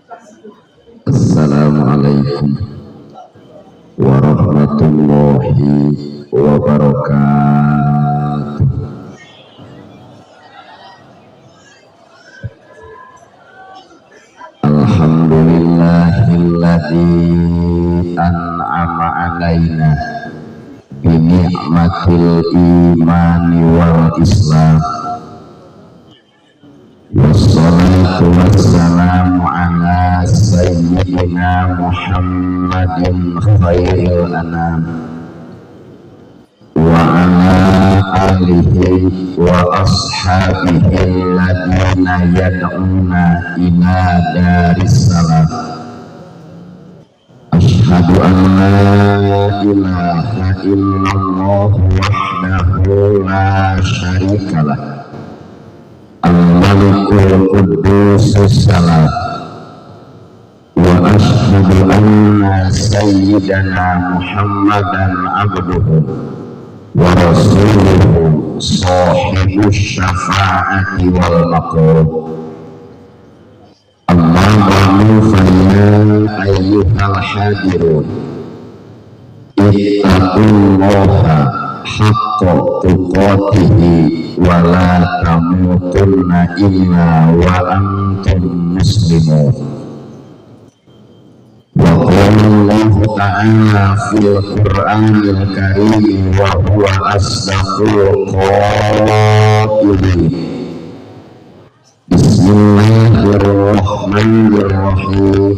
Assalamualaikum warahmatullahi wabarakatuh. Alhamdulillahilladzi an'ama alaina bi ni'matil imani wal islam. Wassalatu wassalamu ala sayyidina Muhammadin khairil anam wa ala alihi wa ashabihi alladhina yad'una ila daris salam. Asyhadu an la ilaha illallah wahdahu la syarikalah al-malikul quddus salam, wa asyhadu anna sayyidana Muhammadan abduhu wa rasuluhu sahibus syafa'ati wal maqam. Amma ba'du fa ya ayyuhal hadirun ittaqullaha haqqa tuqatihi wa la tamutunna illa wa antum muslimun. Wa qala Allah ta'ala fil Qur'anil Karim wa huwa asdaqul qailin. Bismillahirrahmanirrahim.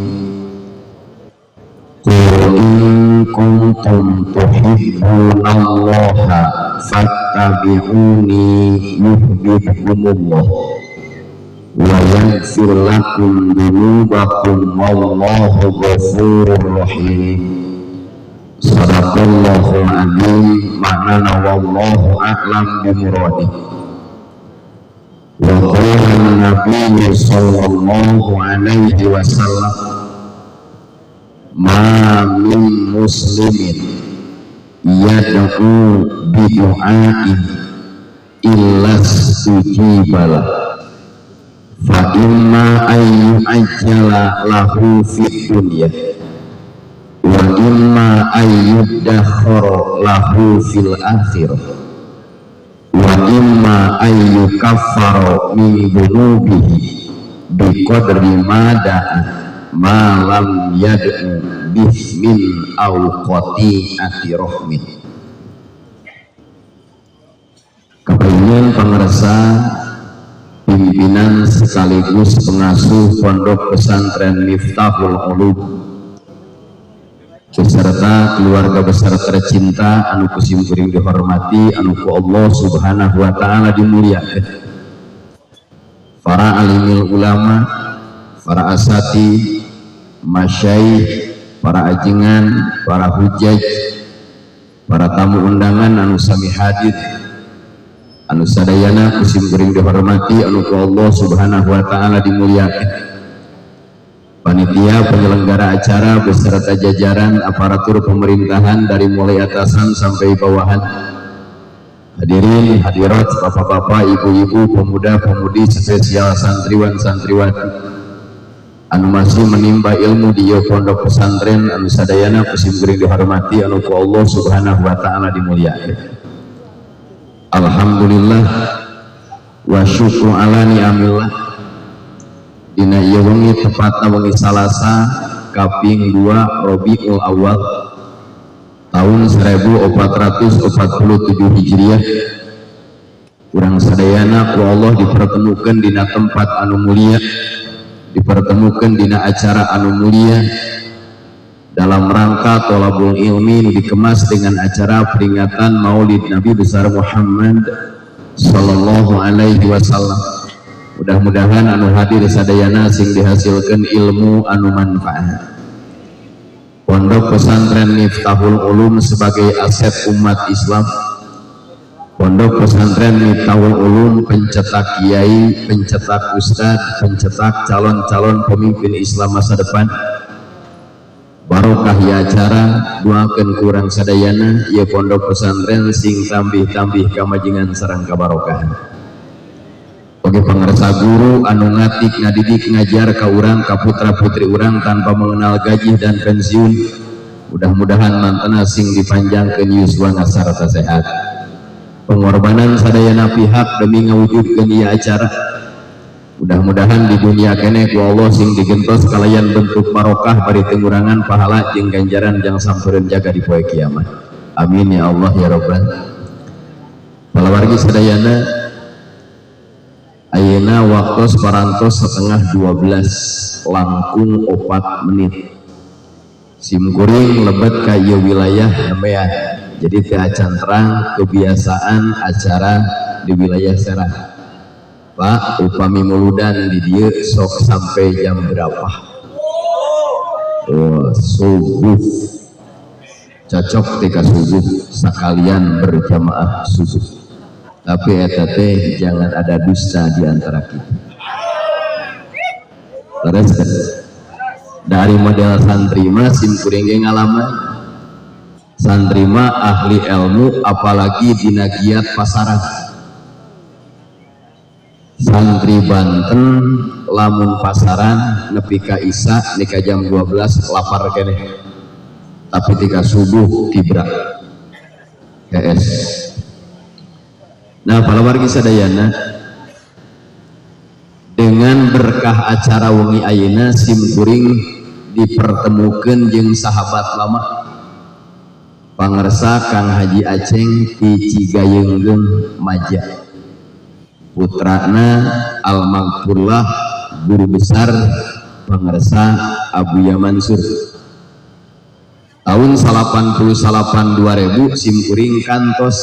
Qul in kuntum tuhibbunallaha fattabi'uni yuhbibkumullah wa yaghfir lakum dhunubakum wallahu ghafurur rahim. Sadaqallahul adzim. Maknana wallahu a'lam bimuradih. Wa qala an-nabiy sallallahu alaihi wasallam, ma min muslimin yad'u bidu'ain illa stujibala fa imma ayyu ajjala lahu fid dunya wa imma ayyu dakhara lahu fil akhirah wa imma ayyu kaffara min dhunubihi biqadri ma da'a ma lam yad'u bismin aw qati'ati rahmin. Kepengen pengersa pimpinan sekaligus pengasuh Pondok Pesantren Miftahul Ulum beserta keluarga besar tercinta anu kusimkuring dihormati, anu ku Allah subhanahu wa ta'ala dimuliakan, para alimil ulama, para asati, masyaikh, para ajengan, para hujaj, para tamu undangan anu sami hadir, anu sadayana kusimkuring dihormati, anu ku Allah subhanahu wa ta'ala dimuliakan, panitia penyelenggara acara beserta jajaran aparatur pemerintahan dari mulai atasan sampai bawahan, hadirin hadirat, bapak-bapak, ibu-ibu, pemuda-pemudi, spesial santriwan santriwati anu masih menimba ilmu di Pondok Pesantren anu sadayana kusimkuring dihormati, anu ku Allah subhanahu wa ta'ala dimuliakan. Alhamdulillah wa syukru ala ni'amillah. Dina ieu wengi tepatna wengi Salasa kaping 2 Rabiul Awal tahun 1447 Hijriah. Urang sadayana ku Allah dipertemukan dina tempat anu mulia, dipertemukan dina acara anu mulia dalam rangka tholabul ilmi dikemas dengan acara peringatan Maulid Nabi besar Muhammad sallallahu alaihi wasallam. Mudah-mudahan anu hadir sadayana sing dihasilkan ilmu anu manfaat. Pondok Pesantren Miftahul Ulum sebagai aset umat Islam, Pondok Pesantren Miftahul Ulum pencetak kiai, pencetak ustad, pencetak calon-calon pemimpin Islam masa depan. Barokah ya acara, doakan kurang sadayana ya Pondok Pesantren sing tambih-tambih kamajengan sareng kabarokahan. Oke pangarsa guru anu ngatik ngadidik ngajar ka urang ka putra putri urang tanpa mengenal gaji dan pensiun. Mudah-mudahan mantena sing dipanjangkeun yuswa ngasarta sehat. Pengorbanan sadayana pihak demi ngawujudkeun ieu acara. Mudah-mudahan di dunia kene ku Allah sing digentos kalayan bentuk barokah bari tengurangan pahala jeung ganjaran jang sampereun jaga di poe kiamat. Amin ya Allah ya Rabbal. Palawargi sadayana ayeuna waktos parantos setengah 12 langkung 4 menit. Simkuring lebet ka ieu wilayah nembean. Jadi teu acan terang kebiasaan acara di wilayah Serang. Pak, upami muludan di dieu sok sampai jam berapa? Oh, subuh. Cocok tika subuh sekalian berjamaah subuh. Tapi eta teh jangan ada dusta di antara kita. Terus dari model santri mah simkuring ge ngalaman. Santri mah ahli ilmu apalagi dina giat pasaran. Santri Banten lamun pasaran nepi ka Isya nika jam 12 lapar keneh. Tapi tika subuh tibra GS. Nah palawargi sadayana dengan berkah acara wengi ayeuna simkuring dipertemukeun jeung sahabat lama pangarsa Kang Haji Aceng ti Cigayeunggeung Maja. Putrana almarhumlah guru besar pangarsa Abuya Mansur. Tahun 88 2000 simkuring kantos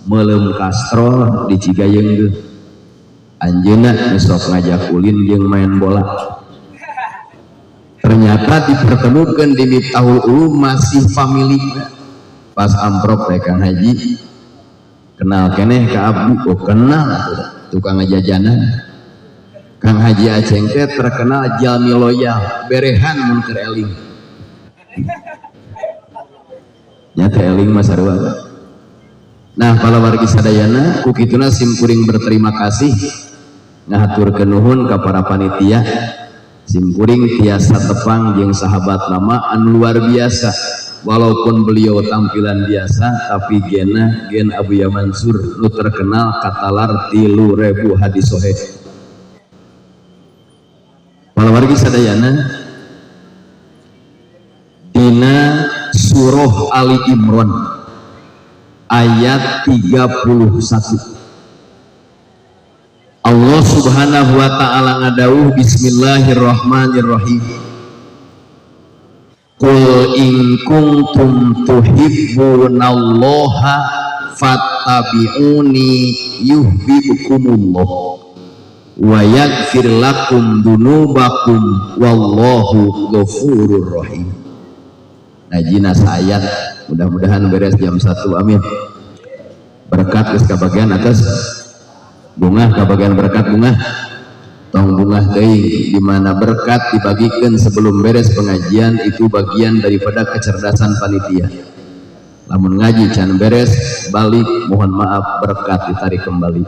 Melem Castro di Cigayeunggeung. Anjeunna sok ngajak ulin jeung main bola. Ternyata dipertemukan di Miftahul Ulum masih family. Pas amprok teh Kang Haji kenal keneh ka abdi. Oh kenal tukang jajanan. Kang Haji Aceng teh terkenal jalmi loyal berehan mun keur eling. Nyata eling mah sarua. Nah palawargi sadayana ku kituna simkuring berterima kasih ngahaturkeun nuhun ka para panitia. Simkuring tiasa tepang jeung sahabat lama anu luar biasa. Walaupun beliau tampilan biasa tapi gen Abuya Mansur nu terkenal katalar 3.000 hadis sahih. Palawargi sadayana dina surah Ali Imran ayat 31 Allah subhanahu wa ta'ala ngadawuh bismillahirrahmanirrahim. Qul in kuntum tuhibbunallaha fattabi'uni yuhibbukumullah wa yaghfir lakum dunubakum wallahu ghafurur rahim. Najina ayat mudah-mudahan beres jam 1 amin. Berkat geus kabagian atas bunga kabagian berkat bunga tong bunga teuing di mana berkat dibagikan sebelum beres pengajian itu bagian daripada kecerdasan panitia. Lamun ngaji can beres balik mohon maaf berkat ditarik kembali.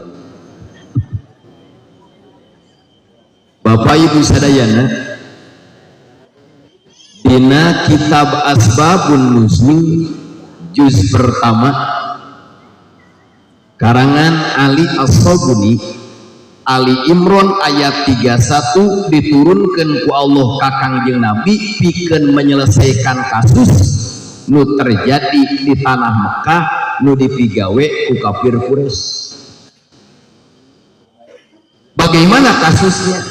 Bapak Ibu sadayana dina kitab Asbabun Nuzul juz pertama karangan Ali As-Sabuni Ali Imran ayat 31 diturunkan ku Allah ka Kangjeng Nabi pikeun menyelesaikan kasus nu terjadi di tanah Mekah nu dipigawe ku kafir Quraisy. Bagaimana kasusnya?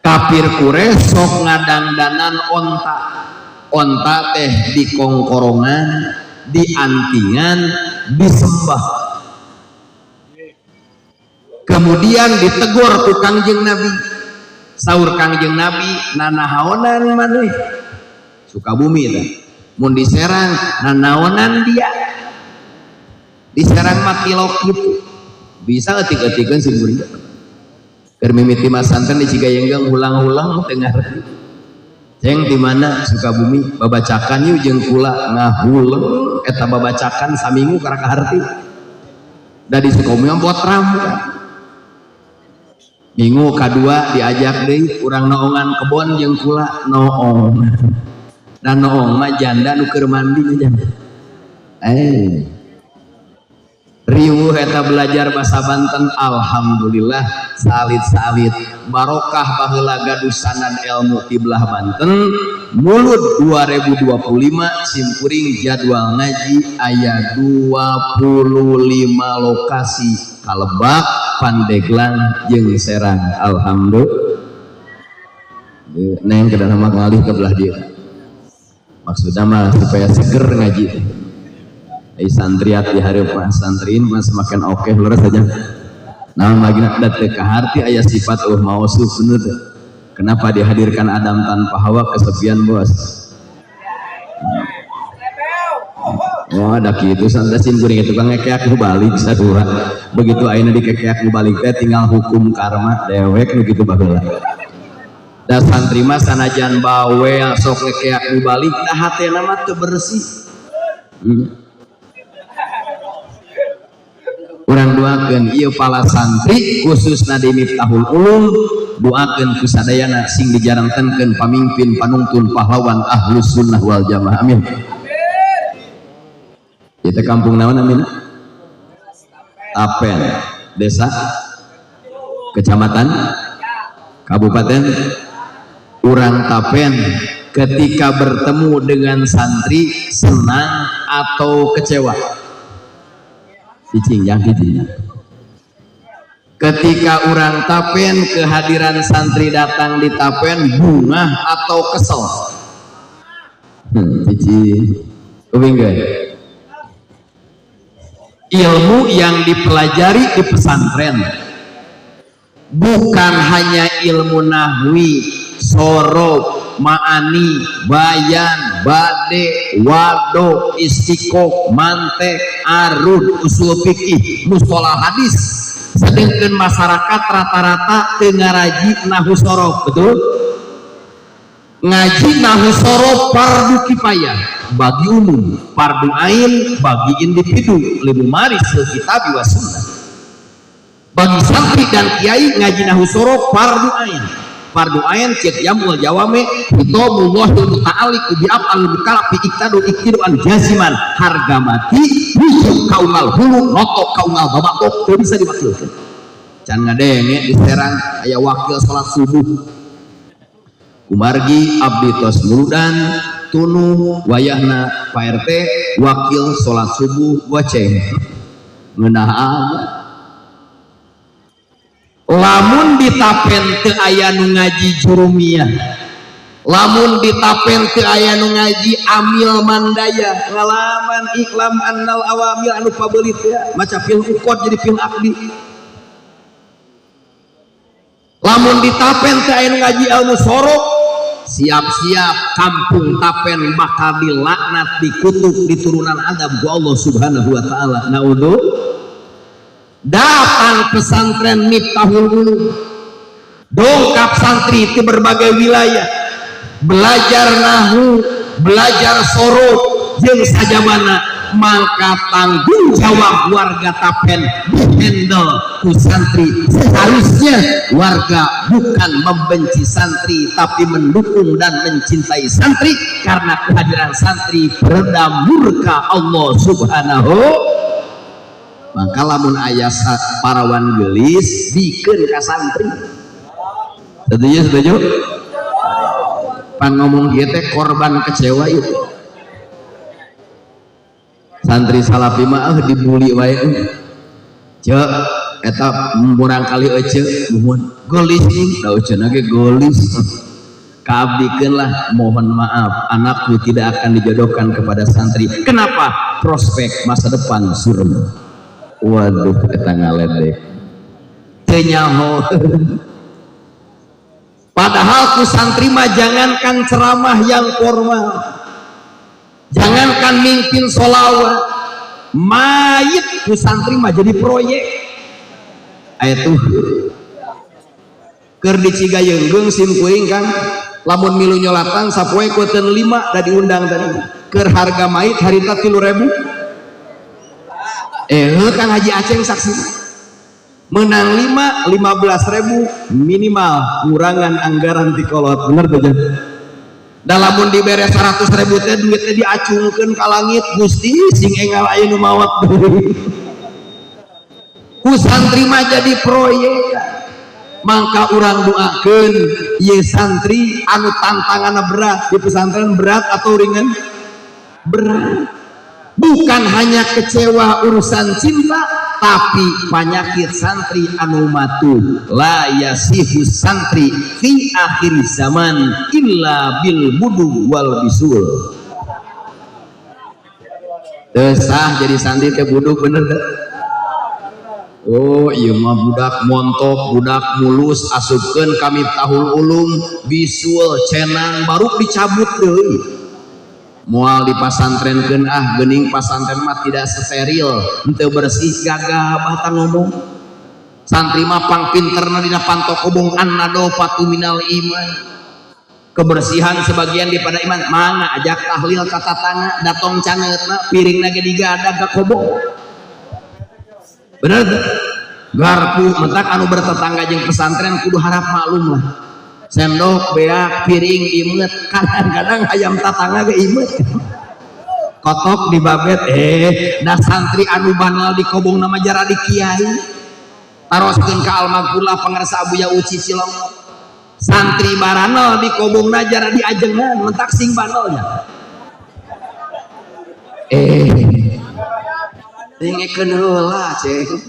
Kafir Quraisy sok ngadangdanan onta teh di kongkorongan, di antingan, disembah. Kemudian ditegur ku Kangjeng Nabi. Saur Kangjeng Nabi nanahaonan maneh Sukabumi teh mun diserang nanaonan dia diserang makilok gitu bisa etik-etikeun sing murid keur mimiti masanten di Cigayeunggeung ulang-ulang teu ngarti ceng di mana Sukabumi babacakan yeuh jeung kula ngahuleng eta babacakan saminggu karek harti da di Sukabumi potram minggu kedua diajak deh urang noongan kebon jeung kula noong dan noong mah janda nu keur mandi janda riuh eta belajar bahasa Banten. Alhamdulillah salit-salit barokah baheula gaduh sanad ilmu ti belah Banten. Mulut 2025 simkuring jadwal ngaji aya 25 lokasi kalebak, Pandeglang jeung Serang. Alhamdulillah neng kedah nama ngalih ke belah dia maksudnya mah supaya seger ngaji. Santriat di hari santrin mas semakin oke lurus saja. Nah lagi nak datang ke hati ayat sifat mausuf bener. Kenapa dihadirkan Adam tanpa Hawa kesepian bos? Oh ada gitu santasin kuring itu kan ngekek balik sadua. Begitu ayeuna dikekek balik teh tinggal hukum karma dewek begitu baheula. Da santri mah sanajan bawe sok ngekek balik tah hatena mah teu bersih. Urang doakeun ieu pala santri khususna di Miftahul Ulum doakeun ku sadayana sing dijarangkeun pamimpin panungtun pahlawan Ahlus Sunnah wal Jamaah. Amin. Itu kampung naon amin? Tapen, desa, kecamatan, kabupaten. Urang Tapen ketika bertemu dengan santri senang atau kecewa? Cicing yang cicing. Ketika orang Tapen kehadiran santri datang di Tapen bunga atau kesel? Cicing. Ilmu yang dipelajari di pesantren bukan hanya ilmu nahwi, sorob, ma'ani, bayan, bade, wado, istiqoh, mantek, arud, usul fikih, mustolah hadis. Sedangkan masyarakat rata-rata ngaraji nahu sorob, betul? Ngaji nahu sorob fardu kifayah bagi umum, fardu ain bagi individu, limu maris kitab wa sunnah. Bagi santri dan kiai ngaji nahu sorob fardu ain. Fardu ain cek jamul jawame hitomullahul muta'alliq bi af'al mukalaf fi iktidu an jaziman harga mati wujud kaungal hulu notok kaungal babakok teu bisa diwakilkeun. Can ngadenge di Serang aya wakil salat subuh. Kumargi abdi tos nurudan tunu wayahna Pak RT wakil salat subuh goceng. Ngeunah lamun di Tapen teu aya nu ngaji jurumiyah, lamun di Tapen teu aya nu ngaji amil mandaya, ngalaman iklam annal awamil anu pabeulit ya maca fil uqad jadi fil aqdi. Lamun di Tapen teu aya nu ngaji ilmu sorok, siap-siap kampung Tapen bakal dilaknat, dikutuk, diturunan adab ku Allah Subhanahu wa taala. Naudzu datang pesantren Miftahul Ulum, dongkap santri di berbagai wilayah, belajar nahu, belajar sorot, jeung sajabana mangka tanggung jawab warga Tapen dihandle ku santri. Seharusnya warga bukan membenci santri tapi mendukung dan mencintai santri, karena kehadiran santri peredam murka Allah Subhanahu. Maka lamun aya parawan gelis bikeun ka santri. Setuju? Pan ngomong kieu teh korban kecewa itu. Santri salafi mah dibuli wae. Ceuk eta murang kali ece muhun gelis da eceuna ge gelis. Kaabdikeun lah, mohon maaf anakku tidak akan dijodohkan kepada santri. Kenapa? Prospek masa depan suram. Waduh, kita ngaledek teu nyaho. Padahal ku santri mah jangankan ceramah yang formal, jangankan mimpin sholawat, mayit ku santri mah jadi proyek. Aya tuh keur di Cigayeung simkuring Kang, lamun milu nyolatan sapoe ku teu 5 da diundang tadi. Keur harga mayit harita 3.000. Kang Haji Aceng saksi menang 15.000 minimal kurangan anggaran di kolot bener tuh. Dalam pun diberi 100.000 teh duitnya diacungkan ke langit Gusti sing engal aya nu mawat ku santri mah jadi proyek mangka urang doakeun ieu santri anu tantanganna berat di pesantren berat atau ringan berat bukan hanya kecewa urusan cinta tapi penyakit santri anu matu la yasihu santri fi akhir zaman illa bil budu wal bisul desah jadi santri teh budu bener dah. Oh iya mah budak montok budak mulus asupkeun kami tahul ulum bisul cenang baru dicabut deui moal dipasantrenkeun geuning pasantren mah tidak steril henteu bersih gagah bahta ngomong santri mah pang pinterna dina pantokobong annado patu minal iman kebersihan sebagian daripada iman mana ajak tahlil kata tanga datong cangeutna piringna ge digadag ka kobong bener garpu mentak anu bertetangga jeung pesantren kudu harap maklum lah sendok beak piring imet kadang-kadang ayam tatangga ge imet kotok di babet da santri anu banal di kobong nama jara di kiai taroskeun ka almagfurlah pangarsa Abuya Uci Cilong santri baranal di kobong jara di ajengan mentak sing banalnya dengekeun heula ceng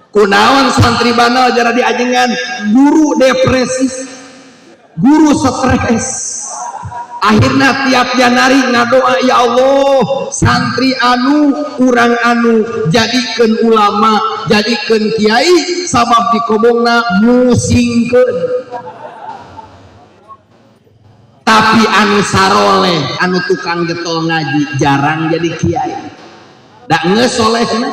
kunaon santri banal jara di ajengan guru depresi guru stres akhirnya tiap janari ngadoa ya Allah santri anu urang anu jadikeun ulama jadikeun kiai sabab di kobongna musingkeun tapi anu saroleh anu tukang getol ngaji jarang jadi kiai da ngesolehna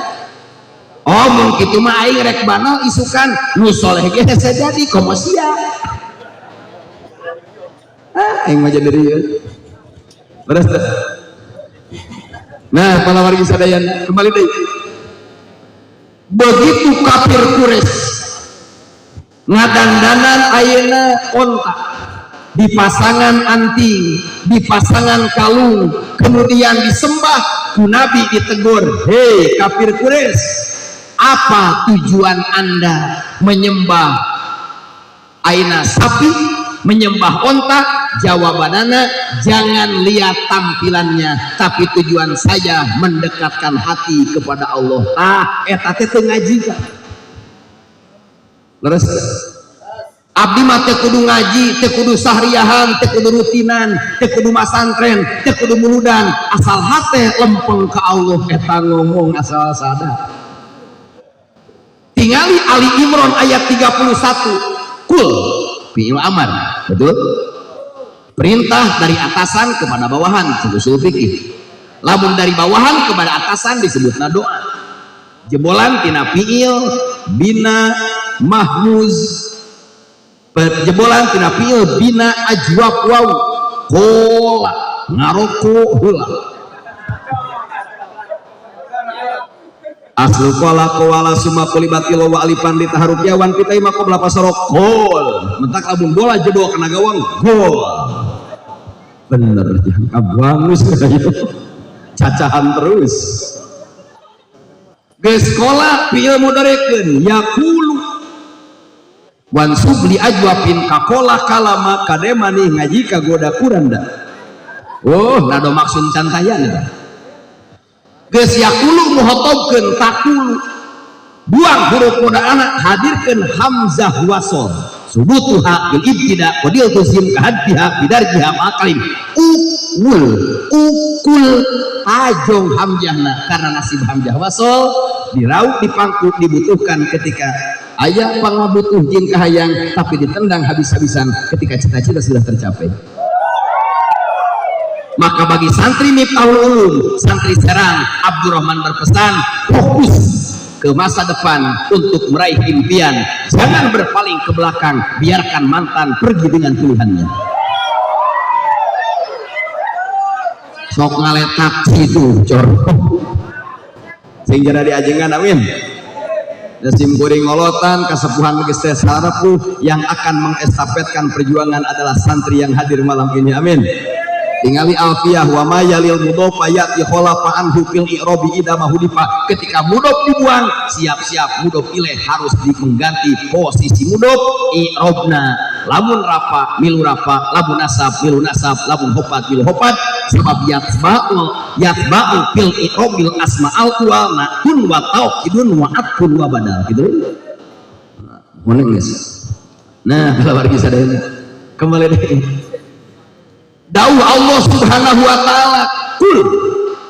oh mun kitu mah aing rek banal isukan nu soleh ge hese jadi komo sia aing mah jadi ieu beres teh nah para wargi sadayana kembali deui begitu kafir Quraisy ngadandanan ayeuna onta di pasangan anting di pasangan kalung kemudian disembah ku Nabi ditegur hei kafir Quraisy apa tujuan anda menyembah aina sapi menyembah onta jawabanana jangan lihat tampilannya tapi tujuan saya mendekatkan hati kepada Allah eta teh teu ngaji kan leres abdi mah teu kudu ngaji teu kudu sahriyahan teu kudu rutinan teu kudu masantren teu kudu muludan asal hate lempeng ka Allah eta ngomong asal sadar tingali Ali Imran ayat 31 kul fi'il amar betul perintah dari atasan kepada bawahan usul fikih lamun dari bawahan kepada atasan disebutna doa jebolan tina fi'il bina mahmuz jebolan tina fi'il bina ajwab waw kola ngaroko heula aslu kola kowala summa kulibati wa alifan di taharuf yawan kita imah qabla pasarok gol mentak labun bola jedol kena gawang gol bener jangan kabangus cacahan terus geus sekolah fi'il mudhari'keun yaqulu wansub li ajwabin kakola kalama kademani ngaji kagoda kuranda oh nado maksud cantayan geus yaqulu muhotobkeun takulu buang huruf mudha'ana hadirkeun hamzah wasol subutuha bil ibtida wa dil tuzim kahaddiha bidarjiha maqalim ukul tajong hamzahna karena nasib hamzah wasol dirauk dipangku dibutuhkan ketika aya pangabutuh jeung kahayang tapi ditendang habis-habisan ketika cita-cita sudah tercapai maka bagi santri Miftahul Ulum santri Serang Abdurrahman berpesan fokus ke masa depan untuk meraih impian jangan berpaling ke belakang biarkan mantan pergi dengan pilihannya sok ngaletak situ cor sehingga diajengan amin Nasim kuring ngolotan kasepuhan geus teh sarepuh yang akan mengestafetkan perjuangan adalah santri yang hadir malam ini. Amin. Tingali alfiyah wa ma yalil mudhof ayati khalafa anhu fil i'rabi idza mahudifa. Ketika mudhof dibuang, siap-siap mudhof ilaih harus mengganti posisi mudhof i'rabna. Lamun rafa milu rafa, lamun nasab milu nasab, lamun hofat milu hofat. Sebab yatba'u fil i'rabil asma'al wa kun wa taukidun wa atfun wa badal gitu. Mulai guys. Nah, kalau lagi sadar kembali deh. Dawuh Allah Subhanahu wa taala, kul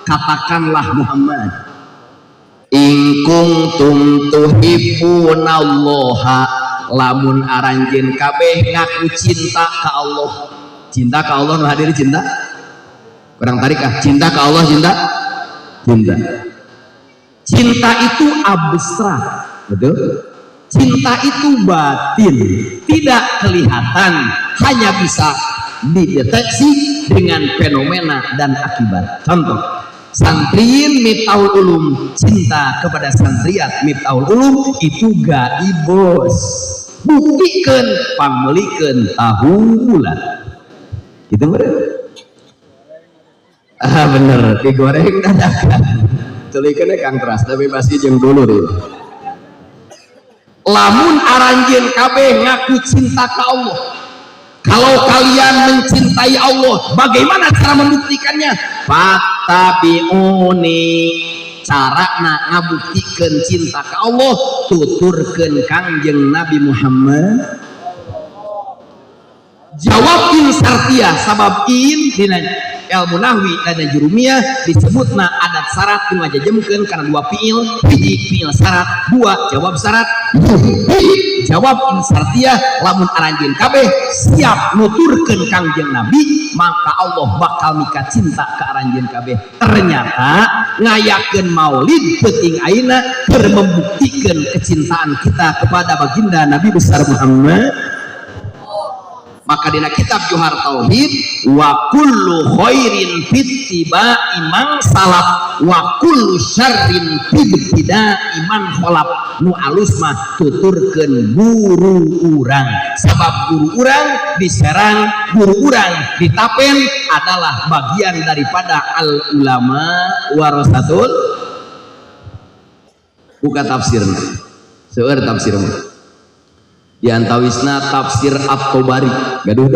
katakanlah Muhammad, in kuntum tuhibbunallaha, lamun aranjeun kabeh ngaku cinta ka Allah. Cinta ka Allah nu hadir cinta. Orang tarik cinta ka Allah, cinta. Cinta itu abstrak, betul? Cinta itu batin, tidak kelihatan, hanya bisa dideteksi dengan fenomena dan akibat. Contoh, santriin Miftahul Ulum, cinta kepada santriat Miftahul Ulum itu gaib bos. Buktikan pangmelikeun tahu bulan. Gitu bener. Bener, digoreng dadakan. Tulikeun Kang Tras, tapi pasti jeung dulu deh. Lamun aranjeun kabeh ngaku cinta ka Allah. Kalau kalian mencintai Allah, bagaimana cara membuktikannya? Fattabi'uni, carana ngabuktikan cinta ke Allah, tuturkeun Kangjeng Nabi Muhammad. Jawab in sartiyah, sabab in dina ilmu nahwi dan jurumiyah disebutna adat syarat nu ngajajemkeun kana dua fiil, hiji fiil syarat, dua jawab syarat. Jawab in sartiyah, lamun aranjeun kabeh siap nuturkeun Kangjeng Nabi, maka Allah bakal mika cinta ka aranjeun kabeh. Ternyata ngayakeun maulid penting ayeuna keur membuktikan kecintaan kita kepada baginda Nabi besar Muhammad. Maka dina kitab Johar Tauhid, wa kullu khairin fittiba'i man salaf wa kullu syarrin fittiba'i man khalaf. Nu alus mah tuturkeun guru urang, sabab guru urang diserang, guru urang ditapen adalah bagian daripada al ulama warasatul. Buka tafsirna seueur tafsirna di antawisna tafsir At-Tabari gaduh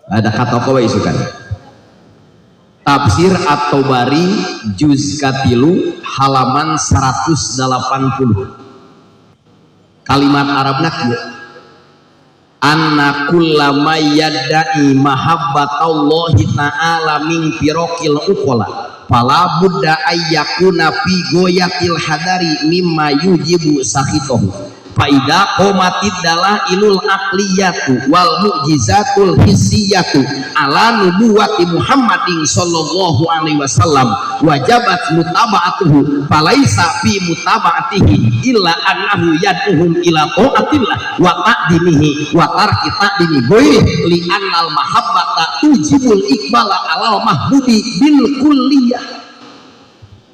ada kata kowe isukan tafsir At-Tabari juz katilu halaman 180 kalimat Arabna kieu anna kullama yadda'i mahabbatallahi ta'ala min firaqil uqala fala budda ayyakuna fi goyatil hadari mimma yujibu sakhitahu. Faida qomatid dalah ilul aqliyatu wal mu'jizatul hissiyatu ala nubuwati Muhammadin sallallahu alaihi wasallam wajabat mutaba'atuhu falaisa fi mutaba'atihi illa annahu yad'uhum ila ta'atillah wa ta'dimihi wa tarki ta'dimi ghairi li annal mahabbata tujibul iqbala alal mahbubi bil kulliyah.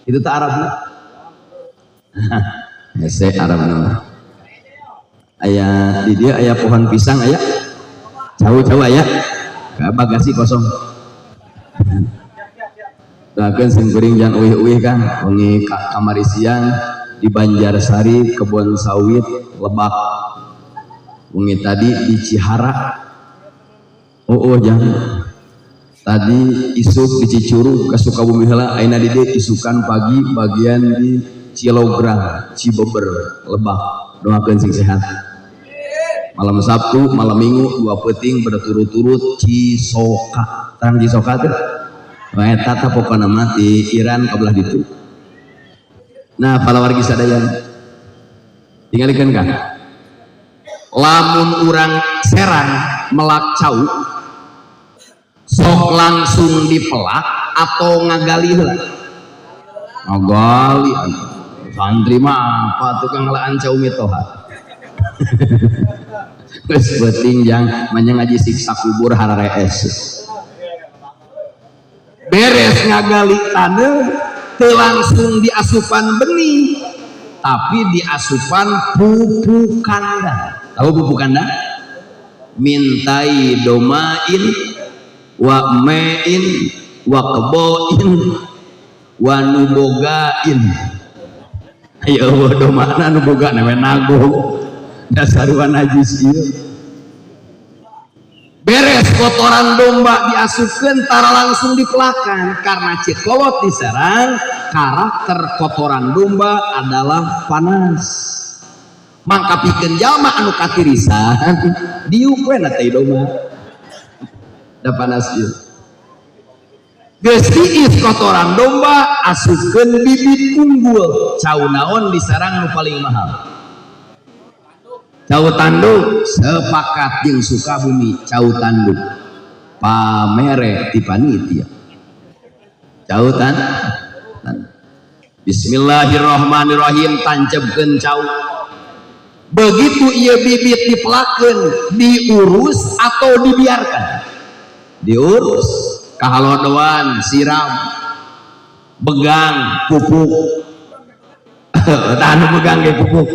Itu tak Arabnya. Hese Arabna. Ayah di dia ayah pohon pisang ayah jauh-jauh ayah gak bagasi kosong lakukan singkuring jangan uih-uih kan wengi kamari siang di Banjarsari kebun sawit Lebak wengi tadi di Cihara jangan tadi isuk di Cicurug ke Sukabumi heula ayeuna di dieu isukan pagi bagian di Cilograng Cibeber Lebak. Doakeun sing sehat. Malam Sabtu, malam Minggu 2 peuting berturut-turut Cisoka. Tarang Cisoka teh. Eta teh pokona mah di Iran kabelah ditu. Nah, para wargi sadaya. Tingalikeun kan. Lamun urang Serang melak cau sok langsung dipelak atau ngagali heula. Ngagali santri mah apa tukang laan cau mitoha. Geus beuting jang manya ngaji siksa kubur hararees. Beres ngagali taneuh teu langsung diasupan benih, tapi diasupan pupuk kandang. Tahu pupuk kandang? Mintai domain wa mein wa keboin wa nubogain. Ayo domana nuboga newe nago dasaruan najis ieu. Beres kotoran domba diasupkeun tara langsung dipelakan karena cekolot diserang. Karakter kotoran domba adalah panas. Mangka pikeun jalma anu katirisan diuk we na teh domba da panas ieu. Geus tiis kotoran domba asupkeun bibit unggul. Cau naon diserang nu paling mahal? Cau tanduk. Sepakat jeung Sukabumi cau tanduk pamere ti panitia. Cau tanduk. Bismillahirrahmanirrahim tancebkeun cau. Begitu ieu bibit dipelakeun, diurus atau dibiarkan? Diurus, kahalodoan, siram, begang, pupuk. Tahan begang ge pupuk.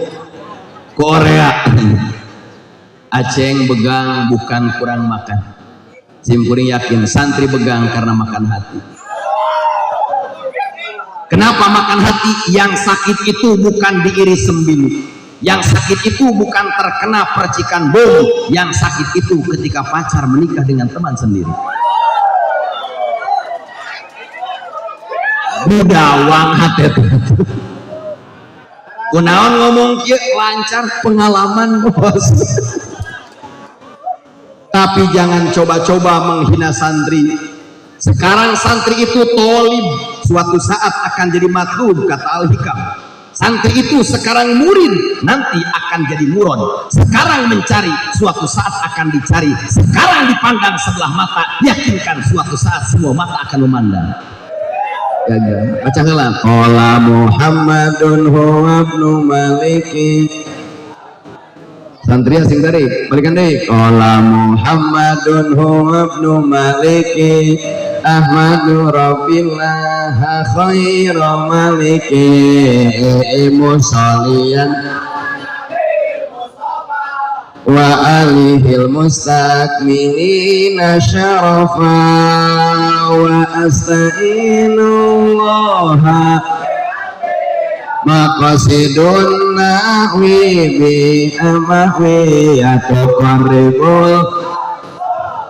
Korea. Aceng begang bukan kurang makan. Simpuring yakin santri begang karena makan hati. Kenapa makan hati? Yang sakit itu bukan diiris sembilu. Yang sakit itu bukan terkena percikan bom. Yang sakit itu ketika pacar menikah dengan teman sendiri. Budawang hati itu. Kunaon ngomong kieu lancar pengalaman bos. Tapi jangan coba-coba menghina santri. Sekarang santri itu tolib, suatu saat akan jadi matlub, kata Al-Hikam. Santri itu sekarang murid, nanti akan jadi muron. Sekarang mencari, suatu saat akan dicari. Sekarang dipandang sebelah mata, yakinkan suatu saat semua mata akan memandang. Baca heula. Qala Muhammadun huwa ibnu Maliki. Santri asing dari, balikan deh. Qala Muhammadun huwa ibnu Maliki. Ahmadu Rabbillah khairu maliki musalliyan wa alihil mustakmilina syarafa wa asta'inullaha maqasidun nahwi bi amahwi yatuqarribul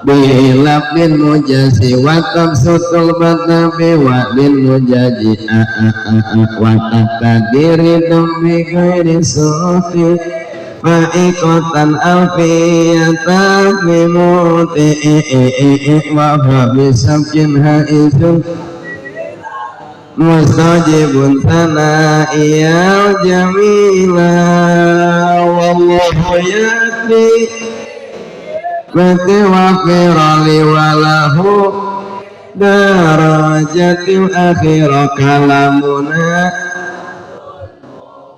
bilabdin mujasi wa tabsutul batabi wa bin mujaji wa takadiri dumi ghairi sufi fa'ikotan alfiyata bimuti wa habisabkin haizun mustajibun tana'iyal jamila wallahu yakni Bati wa firali walahu darajatil akhirah kalamuna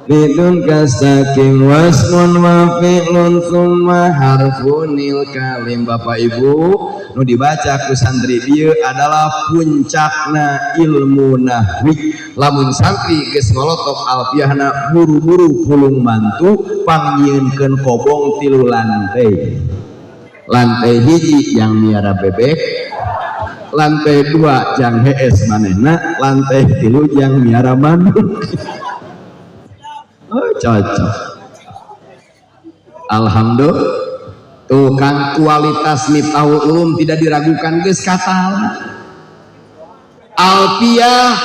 bidun kasakin wasmun wa fi'lun thumma harfunil kalim. Bapak Ibu nu dibaca ku santri dieu adalah puncakna ilmu nahwi. Lamun santri geus ngolotok alfiahna buru-buru pulung mantu pangyieunkeun kobong 3 lantai. Lantai hiji yang miara bebek, lantai 2 yang hees manehna, lantai 3 yang miara manuk. Oh, cocok. Alhamdulillah. Tuh kan kualitas Miftahul Ulum tidak diragukan geus katal. Alfiah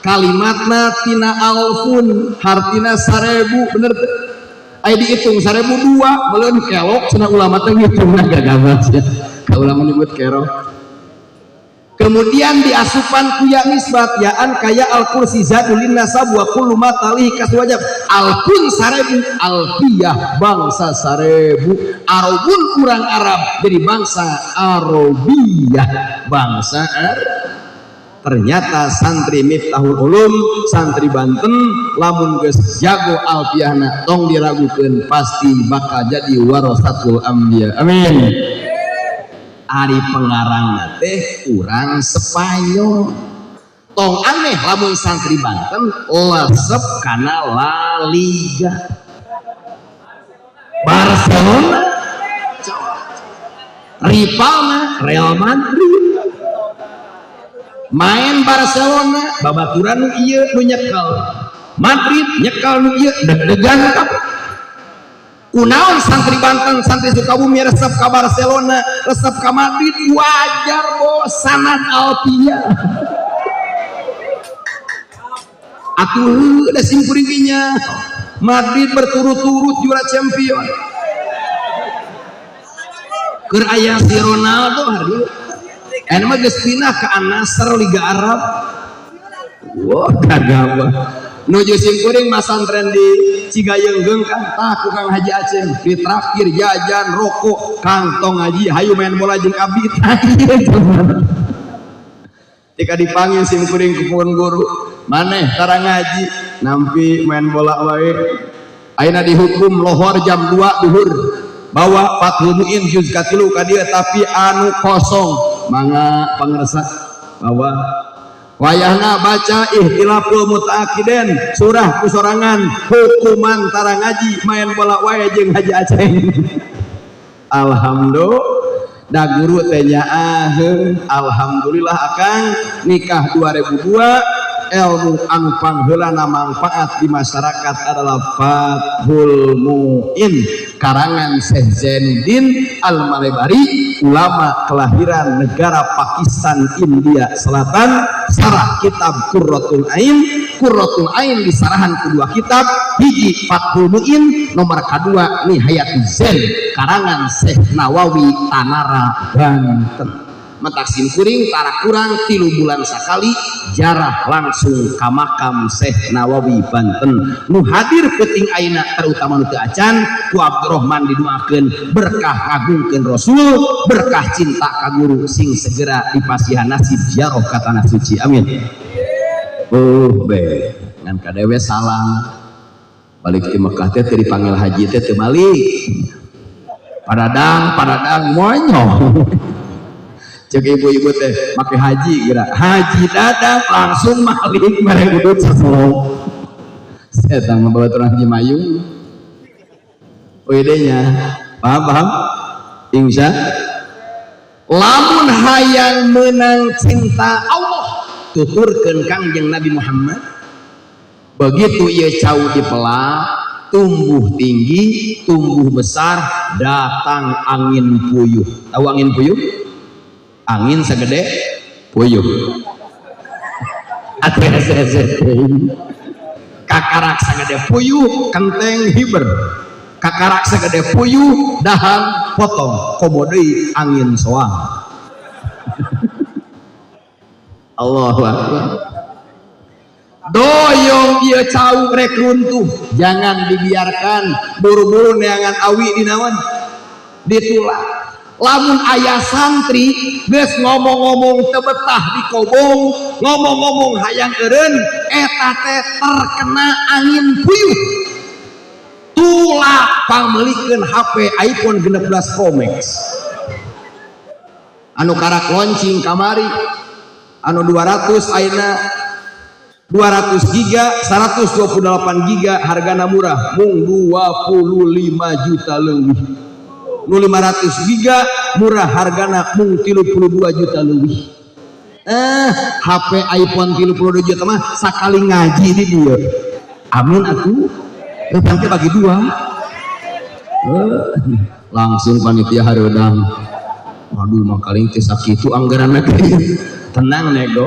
kalimatna tina alfun, hartina 1000, bener teh? Ayo dihitung 1002 meuleun kelok cenah ulama teh ngitungna gagawas ya. Ka ulama nyebut kerok. Kemudian diasupan ku ya nisbat yaan kaya al-kursi zadulin nasab wa kullu ma talih kaswajab. Alkun 1000, alfiyah bangsa 1000, arabun kurang Arab jadi bangsa Arabiyah, bangsa Ternyata santri Miftahul Ulum, santri Banten, lamun geus jago alfiahna tong diragukeun pasti bakal jadi warasatul anbiya. Amin. Ari pengarangna teh urang Spanyol. tong aneh lamun santri Banten lesep kana La Liga Barcelona rivalna Real Madrid main Barcelona babaturan nu ieu nu nyekel Madrid nyekel nu ieu deg-degan kabeh kunaon santri Banten santri Sukabumi resep ka Barcelona resep ka Madrid wajar bos sanad alpia atuh da simkuringnya Madrid berturut-turut juara champion keur aya si Ronaldo hari anu mah geus pindah ka An-Nasr Liga Arab wah kagak nuju simkuring masantren di Cigayeung kan tah ku Kang Haji Aceh ditraktir jajan rokok kantong Haji hayu main bola jeung abdi tika dipanggil simkuring ku pun guru maneh tara ngaji nampi main bola wae ayeuna dihukum lohor jam 2 duhur bawa Fathul Muin juz ka 3 ka dieu tapi anu kosong mangga pangersa bawa wayahna baca Ihtilaful Mutaakidin surah kusorangan hukuman tara ngaji main bola wae jeung Haji Aceh alhamdulillah da guru teh nyaaheun alhamdulillah akang nikah 2002 ilmu anu pangheulana manfaat di masyarakat adalah Fathul Muin karangan Syekh Zainuddin Al-Malebari ulama kelahiran negara Pakistan India Selatan sarah kitab Qurratul Ain disarahan kedua kitab hiji Fathul Muin nomor kedua Nihayatul Zain karangan Syekh Nawawi Tanara Banten mentak simkuring tara kurang 3 bulan sekali jarah langsung ka makam Syekh Nawawi Banten nu hadir peuting ayeuna terutama nu teu acan ku Abdurrahman didoakeun berkah ngagungkeun Rasul berkah cinta ka guru sing segera dipasihan nasib ziarah ka tanah suci amin be ngan kadewe salam balik di Mekah teh teu dipanggil haji teh teu balik padadang moño cek ibu-ibu teh make haji geura haji dadang langsung malik mereka duduk seselong saya membawa turun Haji Mayung idenya paham insya lamun hayang menang cinta Allah tuturkeun Kangjeng Nabi Muhammad begitu ieu cau dipelak tumbuh tinggi tumbuh besar datang angin puyuh tahu angin puyuh angin segede puyuh kakarak segede puyuh kenteng hiber kakarak segede puyuh dahan potong komodei angin soang Allahu Akbar doyong ieu cau rek runtuh jangan dibiarkan buru-buru neangan awi dinaon ditulak lamun ayah santri geus ngomong-ngomong teu betah di kobong ngomong-ngomong hayang eureun eta teh terkena angin puyuh tulak pameulikeun HP iPhone 16 Pro Max anu karak launching kamari anu 200 ayeuna 200 giga 128 giga hargana murah mung 25 juta leuwih nu 500 giga murah hargana mung 32 juta lebih HP iPhone 32 juta mah sakali ngaji di dia amin atuh nanti bagi dua langsung panitia hareudang waduh makaling teh sakitu anggaran negeri tenang nego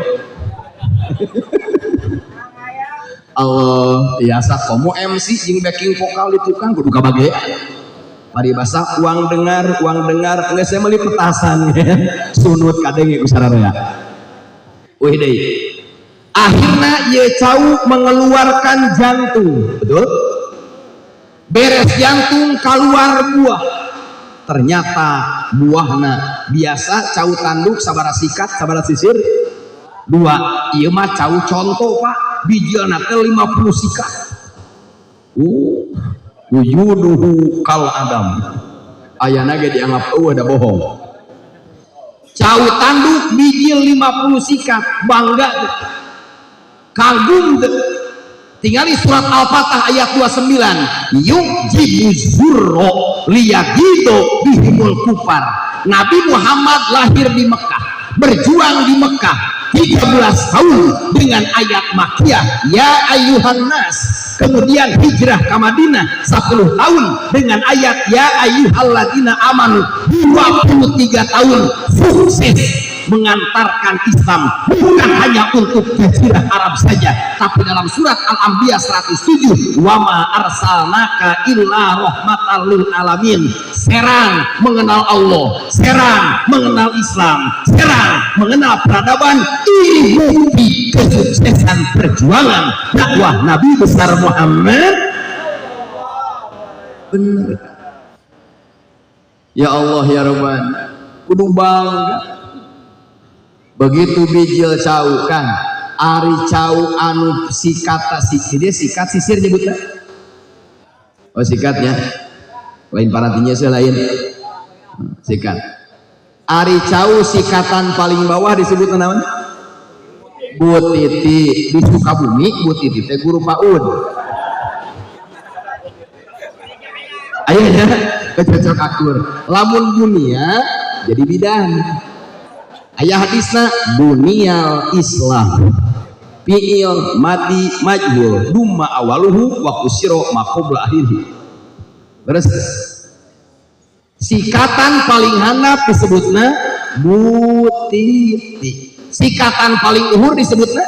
Allah biasa komo MC jeung backing vokal di tukang kudu kabage paribasa uang dengar nggak saya beli petasan sunut kadenge ku sararea wih deui akhirna ye cau mengeluarkan jantung betul beres jantung keluar buah ternyata buahna biasa cau tanduk sabaraha sikat sabaraha sisir 2 ieu mah cau contoh Pak bijiana teh 50 sikat wujuduhu kal adam ayana ge dianggap ada bohong cau tanduk biji 50 sikat bangga kagum tinggali surat Al-Fatah ayat 29 yujibuz zurro liyagido bihimul kufar. Nabi Muhammad lahir di Mekah, berjuang di Mekah 13 tahun dengan ayat Makkiyah ya ayyuhan nas, kemudian hijrah ke Madinah 10 tahun dengan ayat ya ayyuhalladzina amanu, 23 tahun sukses mengantarkan Islam bukan hanya untuk jazirah Arab saja, tapi dalam surat Al-Anbiya 107 wa ma arsalnaka illa rahmatan lil alamin. Serang mengenal Allah, serang mengenal Islam, serang mengenal peradaban. Ini bukti kesuksesan perjuangan dakwah Nabi besar Muhammad. Benar ya Allah ya Rabban, kudu bangga. Begitu bijil cau kan ari cau anu sikata sisir, sikat sisir nyebutnya, oh sikatnya lain parantinya selain sikat. Ari cau sikatan paling bawah disebut naon? Bu Titi. Di Sukabumi Bu Titi teh guru PAUD. Ayeuna kecocok akur lamun bunia jadi bidan. Ayah hadisna dunia Islam fi'il madi majhul dumma awaluhu wa kusiro maqobla akhirih. Beres sikatan paling handap disebutna butiti, sikatan paling uhur disebutna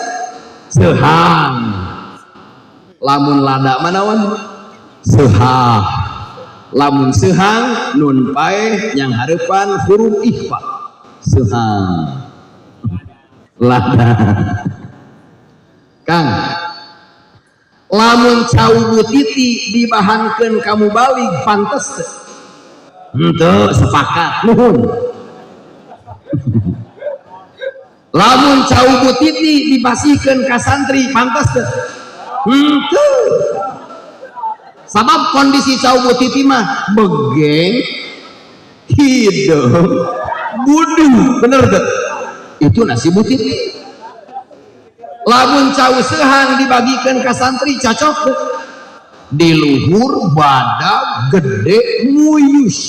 sehang. Lamun lada manawan sehah, lamun sehang nun paeh yang harapan huruf ikhfa sehang lada. Kang lamun cau butiti dibahankeun kamu balik pantes henteu sepakat nuhun. Lamun cau butiti dibasihkeun ka santri pantes teu henteu. Sabab kondisi cau butiti mah begeng hidup budu, bener tuh itu nasi butiti. Lamun cau sehang dibagikan ke santri cocok tuh di luhur badak gede muyus.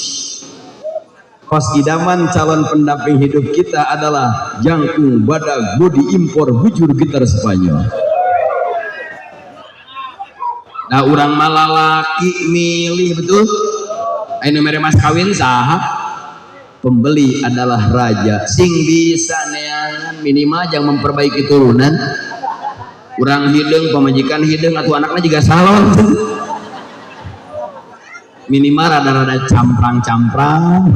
Kos idaman calon pendamping hidup kita adalah jangkung badak bodi impor bujur gitar Spanyol. Nah orang malalaki milih betul ini mere mas kawin saha. Pembeli adalah raja, sing bisa neangan minimal jangan memperbaiki turunan. Urang hidung, pemajikan hidung, atau anaknya juga salon. Minimal rada-rada camprang-camprang.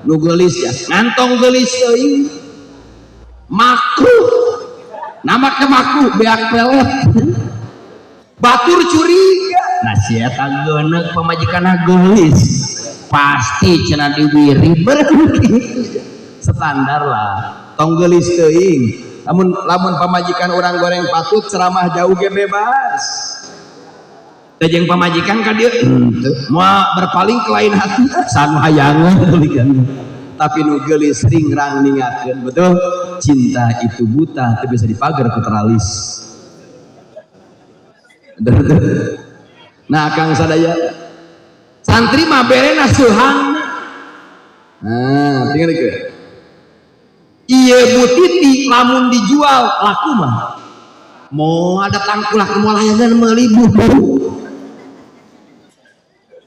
Nu gelis ya, ngantong gelis euy. Makruh. Namakna makruh, beak pelet. Batur curiga. Nah sia tageuneuk pamajikanna gelis. Pasti cenah diwiri berarti standar lah tong geulis teuing. Lamun pamajikan orang goreng patut ceramah jauh ge bebas teh jeung pamajikan ka dieu moal berpaling ke lain hati san hayangan tapi nu geulis ringrang ningatkeun betul cinta itu buta teu bisa dipager ku teralis. Nah Kang sadaya santri mah berena seuhang. Nah, tinggal ke. Ieu butiti lamun dijual laku mah. Mau ada tangkulak moal hayangan meuli budu.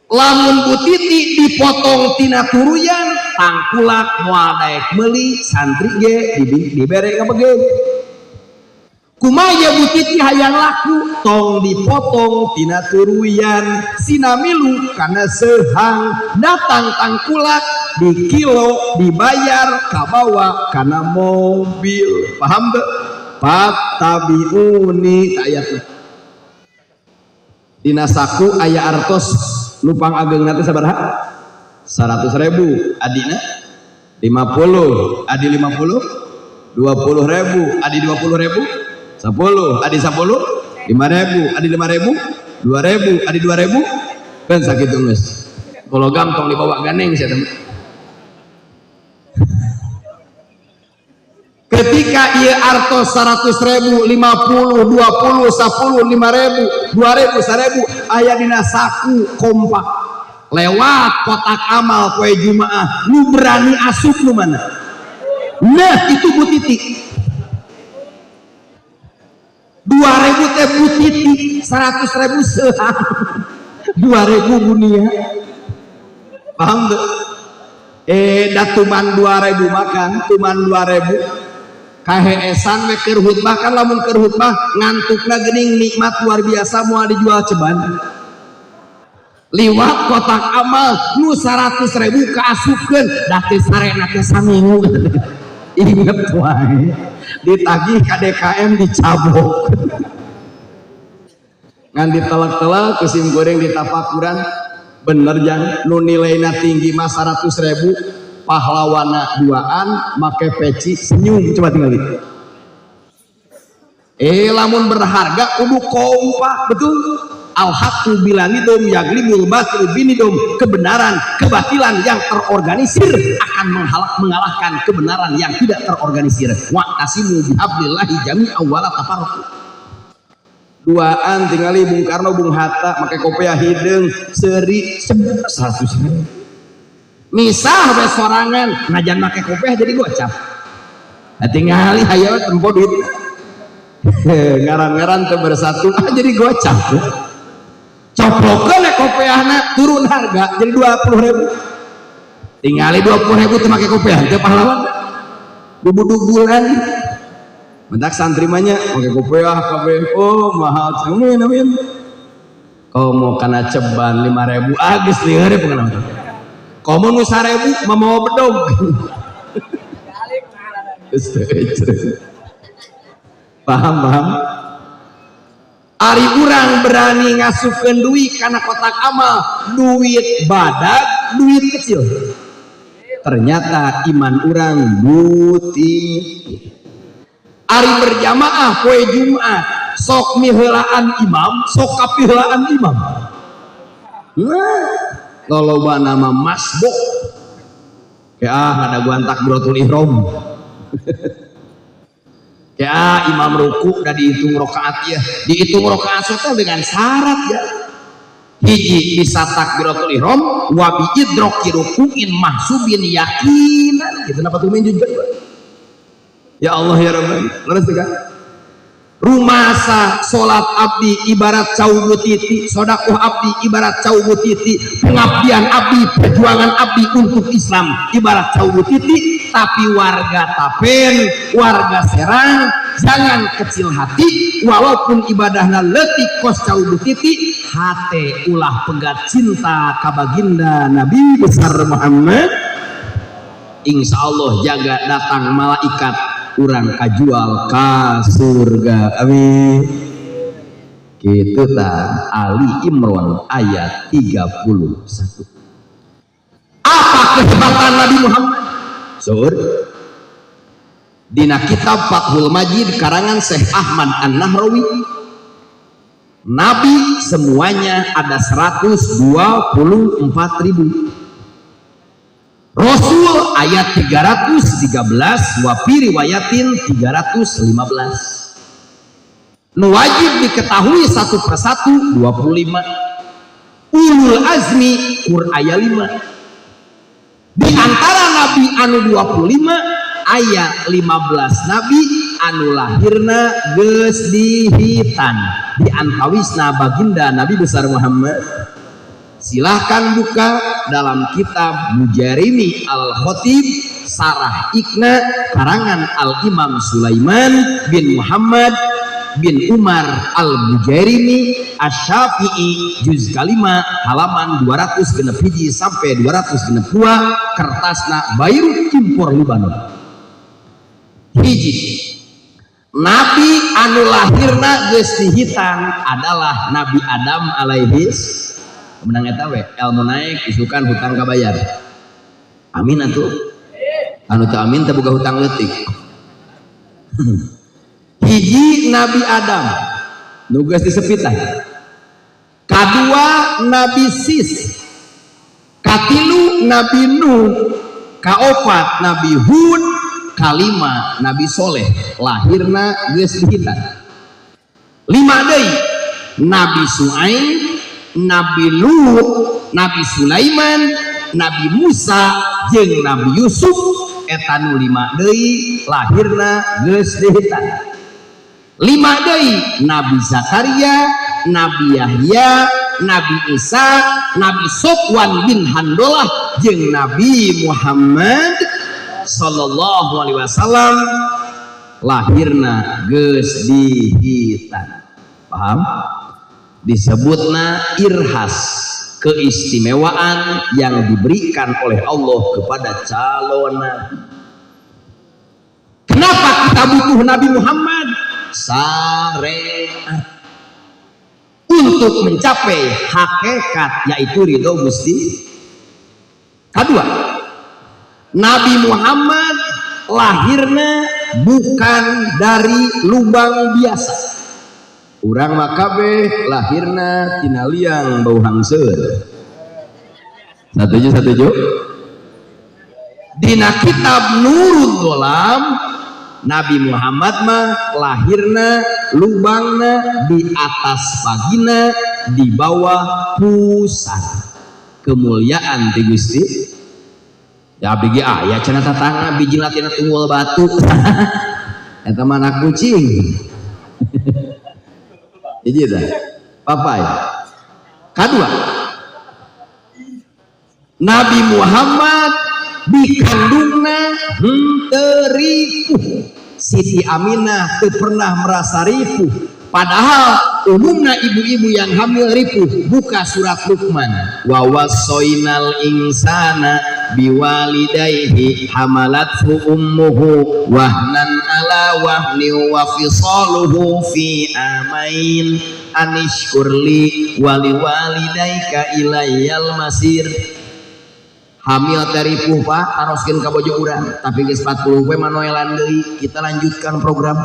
Lamun butiti dipotong tina turuyan, tangkulak moal daek meuli santri ge dibere ka bege. Kumaya butiti hayang laku tong dipotong tina turuyan sinamilu karena sehang datang tangkulak di kilo dibayar kabawa karena mobil. Paham tuh? Patabiuni ayatnya dina saku aya artos lupang ageng nanti sabaraha 100.000 adina 50 adi 50 20.000 adi 20.000 10 adi 10 5.000 adi 5.000 2.000 adi 2.000 kan sakitu geus kalau gampang dibawa ganeng saya teman ketika ia artos 100.000 50 20 10 5.000 2.000 1.000 aya dina saku kompak lewat kotak amal poe Jumaah nu berani asup nu mana nah itu Bu Titi 2.000 teh Bu Titi 100.000 sehang 2.000 dunia paham tuh dah tuman 2.000 makan tuman 2.000 kaheesan we keur khutbah kan lamun keur khutbah ngantukna geuning nikmat luar biasa moal dijual ceban liwat kotak amal nu 100.000 kaasupkeun da teh sarena teh saminggu inget wae ditagih ka DKM dicabok ngan ditelak-telak kusim goreng ditapakuran bener jan nu nilaina tinggi mah 100.000 pahlawana duaan make peci senyum coba tinggal gitu lamun berharga kudu kompak betul al-haqqu bilanidum yaglibul batil binidum kebenaran kebatilan yang terorganisir akan mengalahkan kebenaran yang tidak terorganisir wa'tasimu bihablillahi jami'an wala tafarraqu duaan tingali Bung Karno Bung Hatta make kopiah hideung seuri 100.000 misah we sorangan najan make kopiah jadi gocap tingali hayo tempo duit ngaran-ngaran teu bersatu jadi gocap coplokeun kopiahna turun harga jadi 20.000 tingali 20.000 teu make kopiah teu pahlawan bubudugulan mentak santri mah nya make kopiah kabeh oh mahal cenah amin komo kana ceban 5.000 geus lieur pengen komo nu 1.000 mah mau bedog paham ari urang berani ngasupkeun duit kana kotak amal duit badag duit kecil ternyata iman urang putih ari berjamaah poe Jumat sok miheulaan imam sok kapiheulaan imam loloba nama masbuk ada gua takbiratul ihram imam ruku dan dihitung rakaat ya dihitung rakaat itu dengan syarat ya hiji bisa takbiratul ihram wa bi idraki ruku'in mahsubin yakinan gitu napa tuh juga ya Allah ya Rabbi leres kan rumasa salat abdi ibarat cau butiti sodakoh abdi ibarat cau butiti pengabdian abdi perjuangan abdi untuk Islam ibarat cau butiti tapi warga Tapen warga Serang jangan kecil hati walaupun ibadahna leutik kos cau butiti hate ulah pegat cinta kabaginda Nabi besar Muhammad insyaallah jaga datang malaikat urang kajual ka surga amin gitu ta Ali Imran ayat 31 apa kehebatan Nabi Muhammad sur dina kitab Fathul Majid karangan Syekh Ahmad An-Nahrawi Nabi semuanya ada 124.000 Rasul ayat 313 wafi riwayatin 315 nu wajib diketahui satu persatu 25 ulul azmi kur ayat 5 di antara nabi anu 25 ayat 15 nabi anu lahirna geus dihitan di antawisna baginda Nabi besar Muhammad silahkan buka dalam kitab Mujarimi Al-Khotib Sarah Ikna karangan Al-Imam Sulaiman bin Muhammad bin Umar Al-Mujarimi Asy-Syafi'i juz kalima halaman 200 hiji sampai 202 kertasna Bayrut impor Libanon hiji Nabi anu lahirna geus dihitan adalah Nabi Adam alaihis menang eta we ilmu naik isukan hutang kabayar amin atuh anu teu amin teu boga hutang leutik hiji Nabi Adam nu geus disepitah kadua Nabi Sis katilu Nabi Nuh kaopat Nabi Hud kalima Nabi Soleh lahirna geus dihitan. 5 deui Nabi Su'aib, Nabi Lut, Nabi Sulaiman, Nabi Musa jeung Nabi Yusuf eta nu 5 deui lahirna geus dihitan. 5 deui Nabi Zakaria, Nabi Yahya, Nabi Isa, Nabi Sofwan bin Handolah jeung Nabi Muhammad sallallahu alaihi wasallam lahirna geus dihitan. Paham? Disebutna irhas, keistimewaan yang diberikan oleh Allah kepada calon nabi. Kenapa kita butuh Nabi Muhammad? Syariat untuk mencapai hakikat yaitu ridho Gusti. Kedua, Nabi Muhammad lahirnya bukan dari lubang biasa. Urang makabe lahirna tina liang bau hangseun. Satuju. Dina kitab Nurul Gholam Nabi Muhammad mah lahirna lubangna di atas vagina, di bawah pusat. Kemuliaan ti Gusti. Ya bigi aya cenah tatangna biji latina tunggul batu. Eta mah anak kucing. Jadi dah. Papai. Kedua, Nabi Muhammad dikandungna henteu ripuh. Siti Aminah teu pernah merasa ripuh, padahal umumna ibu-ibu yang hamil ripuh. Buka surat Luqman, wa wassoinal insana biwalidayhi hamalathu ummuhu wahnan ala wahni wa fisaluhu fi amain anishkurli waliwalidayka ilayyal masir. Hamil teripuh Pak, taroskeun ka bojo urang, tapi geus 40 we manoelan deui. Kita lanjutkan program.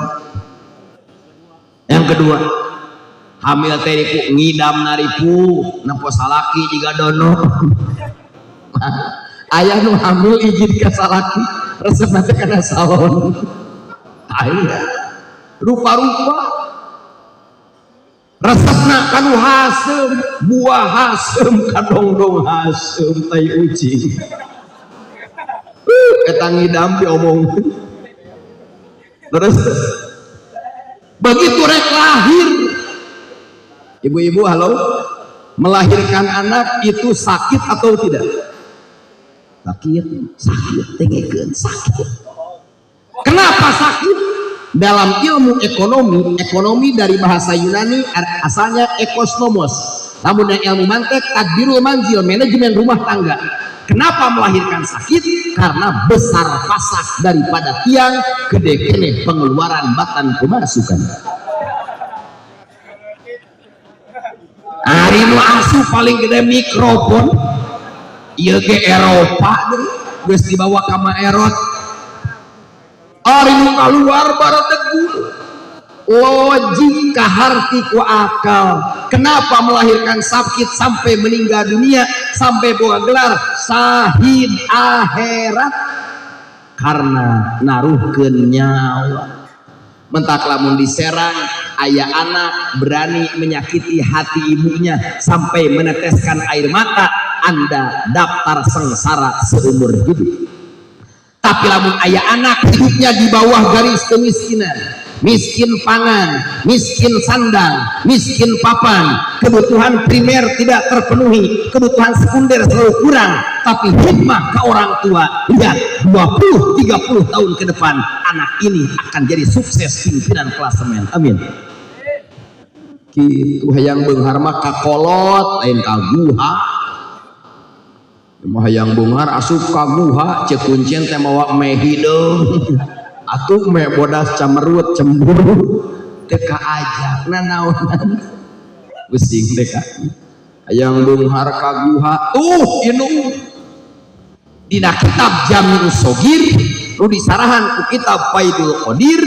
Yang kedua, hamil teripuh ngidam naripuh, nempo salaki jiga dono. Aya nu hamil izin ka salaki, resepna teh kana salon. Aya rupa-rupa resepna kanu hasem, buah hasem, kadongdong hasem, tai uji. Eta ngidam diomong. Terus begitu rek lahir, ibu-ibu halo, melahirkan anak itu sakit atau tidak? Sakit, tengekeun sakit. Kenapa sakit? Dalam ilmu ekonomi dari bahasa Yunani asalnya ekosnomos, namun yang ilmu mantek tadbirul manzil, manajemen rumah tangga. Kenapa melahirkan sakit? Karena besar fasah daripada tiang, gede kene pengeluaran batan pemasukan. Ari nu asup paling gede mikrofon, ieu ge Eropa geus dibawa ka Maerot. Ari nu kaluar baradegul logik kaharti ku akal. Kenapa melahirkan sakit sampai meninggal dunia, sampai boga gelar syahid akhirat? Karena naruhkeun nyawa. Mentak lamun diserang aya anak berani menyakiti hati ibunya sampai meneteskan air mata, Anda daftar sengsara seumur hidup. Tapi lamun aya anak hidupnya di bawah garis kemiskinan, miskin pangan, miskin sandang, miskin papan, kebutuhan primer tidak terpenuhi, kebutuhan sekunder selalu kurang, tapi hikmah ke orang tua, lihat 20-30 tahun ke depan anak ini akan jadi sukses pimpinan klasemen. Amin. Kitu hayang beunghar mah kakolot lain kaguha. Hayang bungar asup kaguha cek kuncen teh mawa meh hideung atuh meh bodas camerut cemburu teu kaajak nanaonan pusing teh ka hayang bungar kaguha inu dina kitab Jami'us Shogir nu disarahan ku kitab Faidul Qadir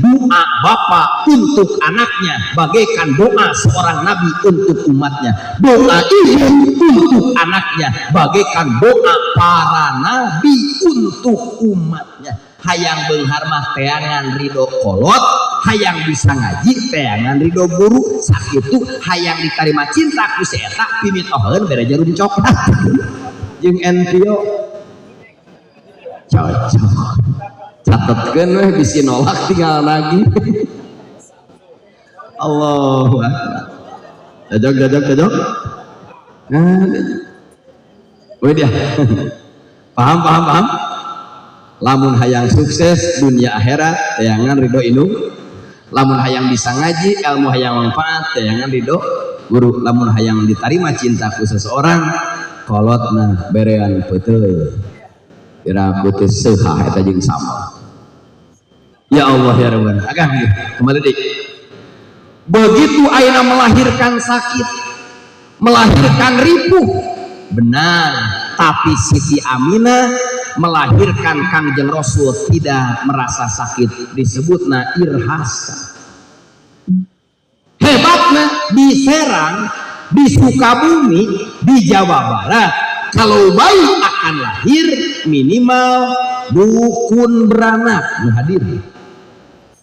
doa bapak untuk anaknya bagaikan doa seorang nabi untuk umatnya, doa ibu untuk anaknya bagaikan doa para nabi untuk umatnya. Hayang beunghar mah teangan ridho kolot, hayang bisa ngaji teangan ridho guru, sakitu hayang diterima cinta ku si eta pimitoheun bere jarum coklat jeung NPO cocok. Catetkeun we bisi nolak tinggal lagi. Allahu akbar. Cocok. Nah, weh dia. Paham. Lamun hayang sukses dunia akhirat teangan ridho indung, lamun hayang bisa ngaji ilmu hayang manfaat teangan ridho guru, lamun hayang diterima cintaku seseorang kolotna berean peuteul kira putih seha eta jeung sama. Ya Allah ya Rabbana agak kembali dik. Begitu ayeuna melahirkan sakit, melahirkan ripuh, benar, tapi Siti Aminah melahirkan Kangjeng Rasul tidak merasa sakit, disebutna irhasa. Hebatnya di Serang, di Sukabumi, di Jawa Barat, kalau bayi akan lahir minimal dukun beranak hadir,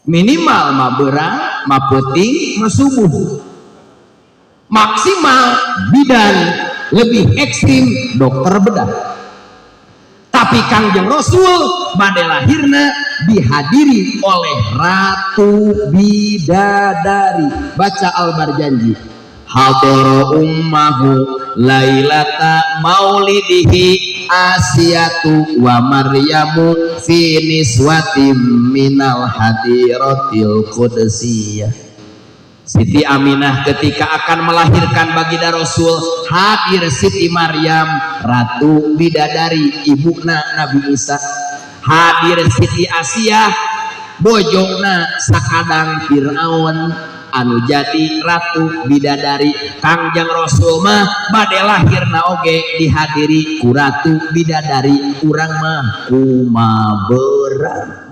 minimal maberang, mapeuting, masubuh, maksimal bidan, lebih ekstrim dokter bedah. Tapi Kangjeng Rasul bade lahirna dihadiri oleh Ratu Bidadari. Baca Al-Barjanji. Hadara ummahu lailata maulidihi Asiyatu wa Maryamu fi niswatim minal hadiratil qudsiyah. Siti Aminah ketika akan melahirkan baginda Rasul hadir Siti Maryam Ratu Bidadari ibuna Nabi Isa, hadir Siti Asiyah bojongna sakadang Fir'aun anu jadi Ratu Bidadari. Kangjeng Rasul mah bade lahirna oge dihadiri ku Ratu Bidadari, urang mah kumaha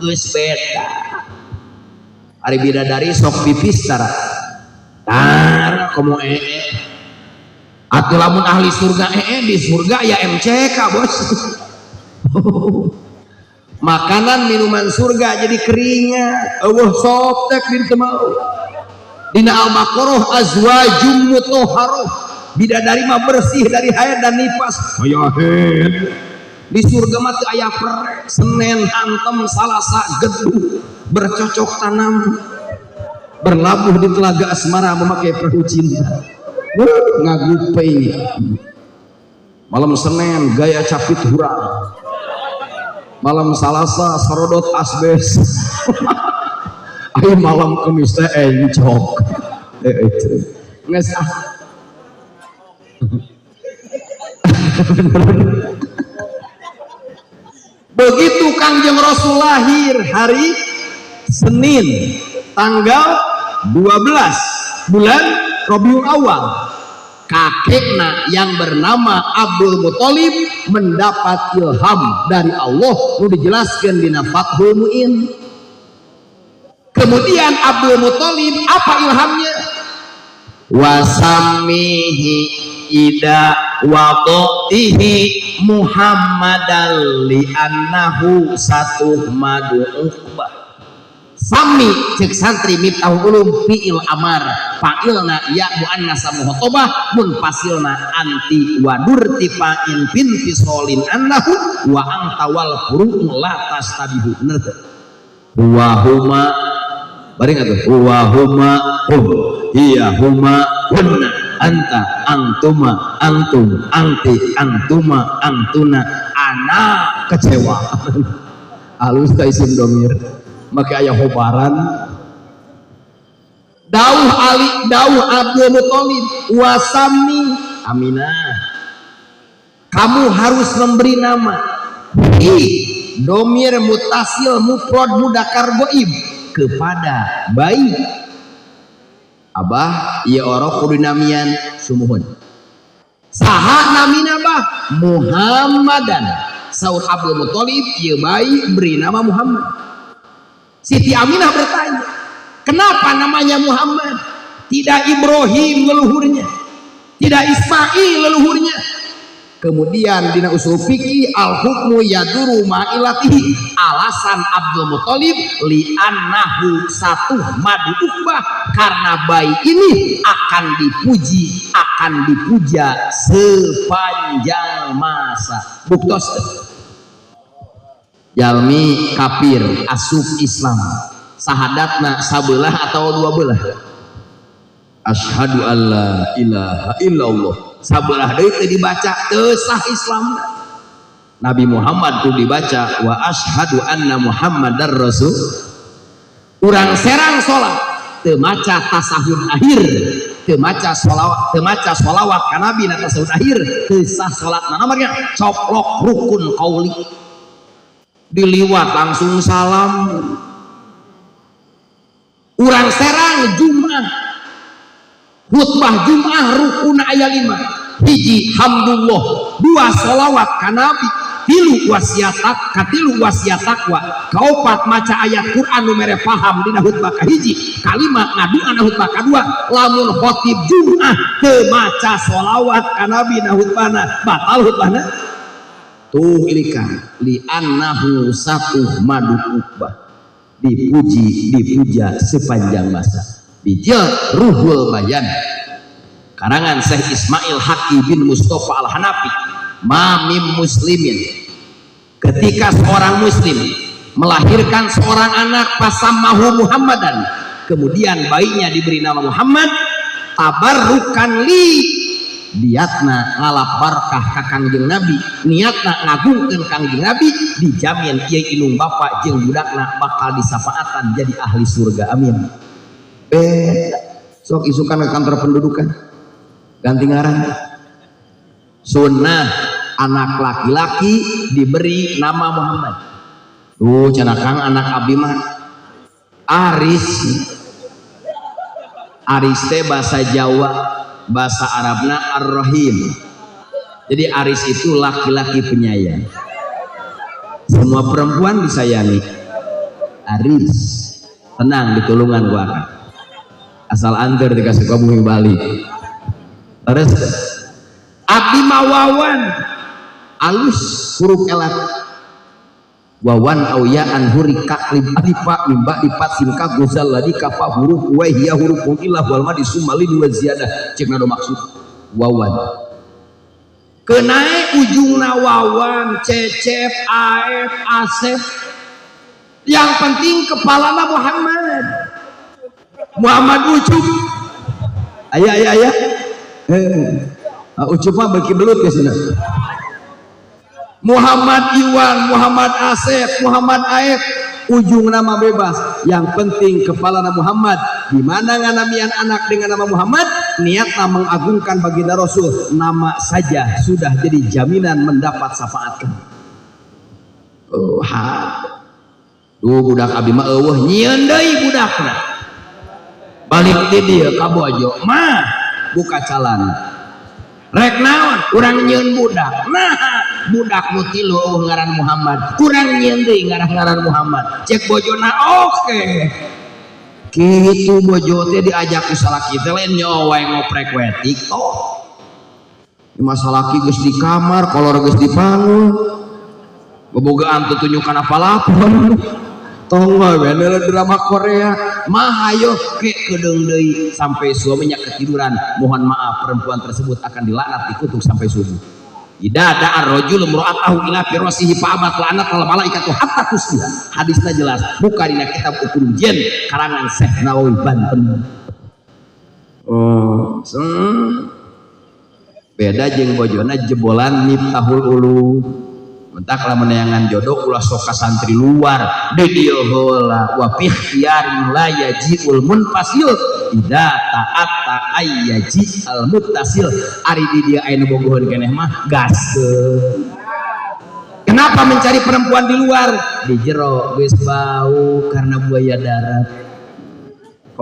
geus beda. Ari Bidadari sok pipis tara tar komo atuh lamun ahli surga di surga ya MCK bos. Makanan minuman surga jadi keringat Allah soptek di temau dina Al-Baqarah azwajum mutahharah, bidadari mah bersih dari haid dan nifas. Aya haid di surga mah teu aya prek, Senin hantem Salasa geduh bercocok tanam, berlabuh di telaga asmara memakai perahu cinta. Ngagupei malam Senin gaya capit hurang, malam Salasa sarodot asbes. Ayo malam Kamis teh encok itu nges begitu Kangjeng Rasul lahir hari Senin tanggal 12 bulan Rabiul Awal, kakeknya yang bernama Abdul Muthalib mendapat ilham dari Allah nu dijelaskan di Fathul Mu'in. Kemudian Abdul Muthalib apa ilhamnya? Wasamihi ida wadotihi Muhammadan li annahu satu madu uqbah. Sami cek santri Miftahul Ulum fi'il amar fa'ilna ya muannasa muhotobah mun pasilna anti wadur tifa'in binti solin annahu wa angtawal furu'u la tastabihu. Bener tuh wa huma bareng atuh wa huma hiya huma hunna anta antuma antum anti antuma antuna ana kecewa. Alus ta isim domir maka aya hobaran. Dauh Ali dauh Abdul Muthalib wasami Aminah, kamu harus memberi nama domir mutasil mufrad mudakar goib kepada bayi. Abah ieu ora kudu namian sumuhun. Saha namina bah? Muhammadan. Saur Abdul Muthalib ieu bayi beri nama Muhammad. Siti Aminah bertanya, kenapa namanya Muhammad? Tidak Ibrahim leluhurnya, tidak Ismail leluhurnya. Kemudian dina usul fikih al hukmu yaduru ma'ilatihi, alasan Abdul Muthalib li'annahu satu madu ukbah, karena bayi ini akan dipuji, akan dipuja sepanjang masa. Buktos jalmi kafir asup Islam sahadatna sabelah atau dua belah, asyhadu alla ilaha illallah sabelah deui teu dibaca teu sah Islam. Nabi Muhammad tuh dibaca wa asyhadu anna Muhammadar rasul. Urang serang salat teu maca tasahud akhir, teu maca sholawat ka Nabi na tasahud akhir, teu sah salatna. Namanya coplok rukun qauli, diliwat langsung salam. Urang serang Jumat, khutbah Jumat rukun aya 5, hiji hamdulillah, 2 sholawat ka Nabi, 3 wasiatak, katilu wasiat takwa, kaopat maca ayat Quran nu mere paham dina khutbah ka hiji, kalima ngaduana khutbah kadua. Lamun khotib Jumat teu maca sholawat ka Nabi na khutbahna, batal khutbahna. Tuh ilikan li annahu satu madu ukbah, dipuji dipuja sepanjang masa. Bijak Ruhul Bayan karangan Syekh Ismail Haqi bin Mustafa Al-Hanafi. Mamim muslimin, ketika seorang muslim melahirkan seorang anak pasamahu Muhammadan, kemudian bayinya diberi nama Muhammad, tabarrukan li, niatna ngalap barkah ka Kangjeng Nabi, niatna ngagungkeun Kangjeng Nabi, dijamin ieu inung bapa jeung budakna bakal disafaatan jadi ahli surga, amin. Sok isukan ke kantor pendudukan ganti ngaran. Sunnah anak laki-laki diberi nama Muhammad. Tuh cenah Kang anak abdi mah Aris. Aris teh bahasa Jawa, bahasa Arabna Ar-Rahim. Jadi Aris itu laki-laki penyayang, semua perempuan disayangi. Aris, tenang, ditulungan gua akan asal antar dikasih Sukabumi Bali. Terus abdi mawawan alus huruf elat, wawan awyaan hurika lipa mimba lipat simka gozal ladi kapa huruf wahia huruf ilah wal madi sumalin wa ziyadah. Cek nado maksud wawan kenae ujungna wawan cecep aef asef, yang penting kepalana Muhammad ucup. Ayah ucup mah beki belut ya sana. Muhammad Iwan, Muhammad Asep, Muhammad Aep, ujung nama bebas, yang penting kepala nama Muhammad. Di mana nganamian anak dengan nama Muhammad, niatna mengagungkan baginda Rasul, nama saja sudah jadi jaminan mendapat syafaat. Budak abi mah eueuh nyieun deui budakna. Balik di dia kabojo mah buka calan rek naon urang nyieun budak, nah budak nu tilu ngaran Muhammad, urang nyieun deui ngaran Muhammad, cek bojona oke. Kitu bojo teh diajak ku salaki teh lain nyawa wae ngoprek we TikTok. Masalah ki geus di kamar, kolor geus di panggul, bobogaan teu tunjukan apa-apa. Tong bener drama Korea mah ayo ke kedeung deui sampai suaminya ketiduran. Mohon maaf, perempuan tersebut akan dilaknat dikutuk sampai subuh. Idza da'a ar-rajulu imra'atahu ila firasihi fa'abat la'nat al-malaikatu hatta tusbiha. Hadisnya jelas, buka dina kitab Uqul Jen karangan Syekh Nawawi Banten. Beda jeung bojona jebolan Miftahul Ulum. Mentak lah meneangan jodoh ulah soka santri luar di dieu heula wa fi ikhtiyarin la yaji'ul munfasil idza ta'atta ayyaji al muttasil. Ari di dia aya nu bogoheun keneh mah gaskeun. Kenapa mencari perempuan di luar? Di jero geus bau karena buaya darat.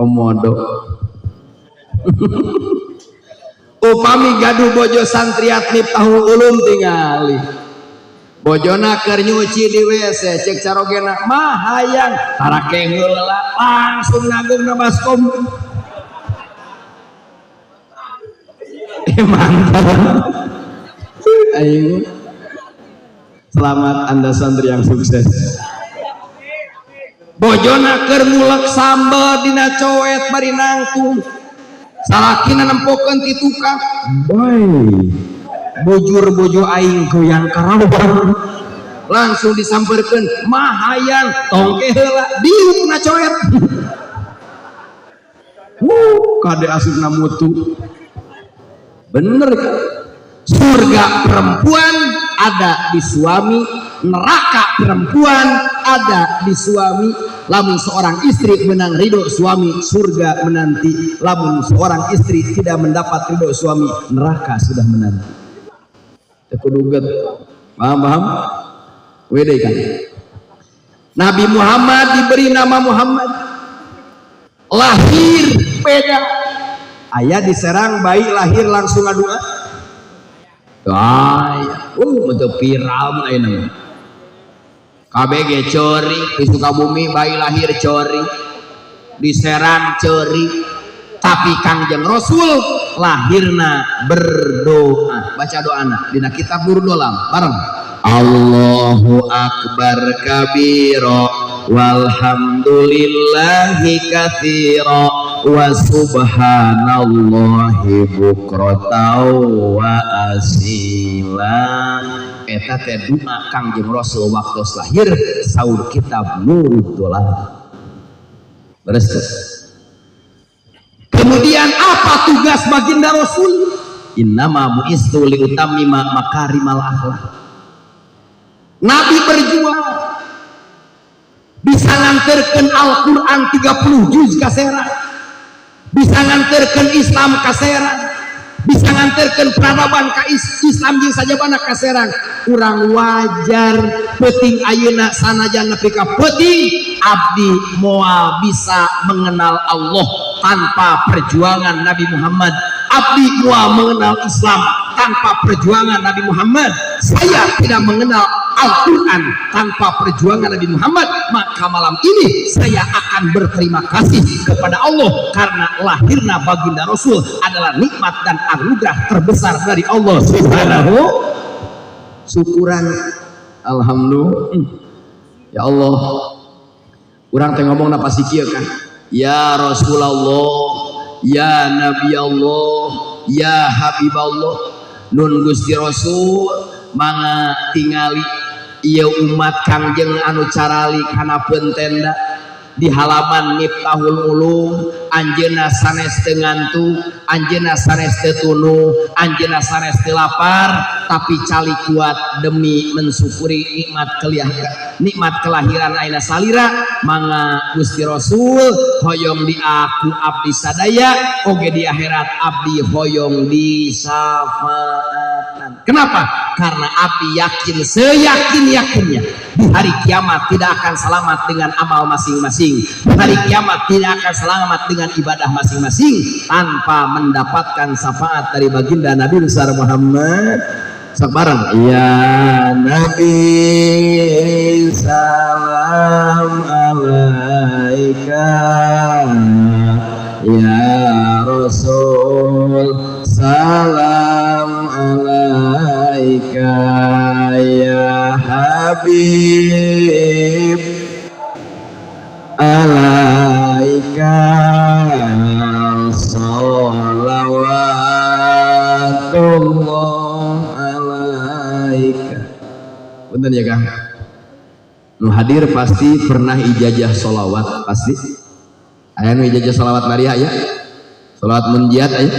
Komodo. Upami gaduh bojo santriat Miftahul Ulum tingali bojona keur nyuci di WC cek carogena mah hayang tarake heula langsung nanggung na baskom. Mantap. Ayo. Selamat Anda santri yang sukses. Bojona keur ngulek sambal dina coet bari nangtung. Salakina nempokeun ti tukang. Boy. Bujur bojo aing goyang karawang. Langsung disamperkeun, mah hayang tongke heula diukna coet. Kade asupna mutu. Bener kan? Surga perempuan ada di suami, neraka perempuan ada di suami. Lamun seorang istri menang ridho suami, surga menanti. Lamun seorang istri tidak mendapat ridho suami, neraka sudah menanti. Tekuduget, paham? Wede kan? Nabi Muhammad diberi nama Muhammad, lahir beda. Ayah diserang bayi lahir langsung ngadua. Untuk viral ayeuna. KBG cori di Sukabumi bayi lahir cori, diserang cori, tapi Kangjeng Rasul lahirna berdoa. Baca doana dina kitab Nurul Dolam bareng. Allahu akbar kabira walhamdulillahi katsira wa subhanallahi bukratan wa asila. Eta teh doa Kangjeng Rasul waktu lahir saur kitab Nurul Dolam. Beres. Kemudian apa tugas baginda Rasul? Innama bu'istu liutammima makarimal akhlak. Nabi berjuang bisa nganterkeun Al-Quran 30 juz kasera, bisa nganterkeun Islam kasera, bisa nganterkeun peradaban ka Islam jeung sajabana kaserang. Urang wajar penting ayeuna sanajan nepi ka penting abdi moal bisa mengenal Allah tanpa perjuangan Nabi Muhammad. Abdi moal mengenal Islam tanpa perjuangan Nabi Muhammad. Saya tidak mengenal Al-Quran tanpa perjuangan Nabi Muhammad. Maka malam ini saya akan berterima kasih kepada Allah karena lahirna baginda Rasul adalah nikmat dan anugerah terbesar dari Allah Subhanahu. Syukuran alhamdulillah. Ya Allah, urang teh ngomong napa sih kieu kan? Ya Rasulullah, ya Nabi Allah, ya Habib Allah, nun Gusti Rasul mangga tingali ieu umat Kangjeng anu carali kana pentenda di halaman Miftahul Ulum. Anjeunna sanes teu ngantuk, anjeunna sanes teu tunu, anjeunna sanes teu lapar, tapi cali kuat demi mensyukuri nikmat kelahiran ayeuna salira. Mangga Gusti Rasul hoyong di aku abdi sadaya, oge di akhirat abdi hoyong di syafaatan. Kenapa? Karena abdi yakin seyakin-yakinnya di hari kiamat tidak akan selamat dengan amal masing-masing. Di hari kiamat tidak akan selamat dengan ibadah masing-masing tanpa mendapatkan syafaat dari baginda Nabi besar Muhammad. Sebarang ya Nabi salam alaika, ya Rasul salam alaika, ya Habib alaika salawatullah alaika. Bener ya Kang? Nu hadir pasti pernah ijazah sholawat, pasti aya nu ijazah sholawat Maria ya, sholawat munjiat aya,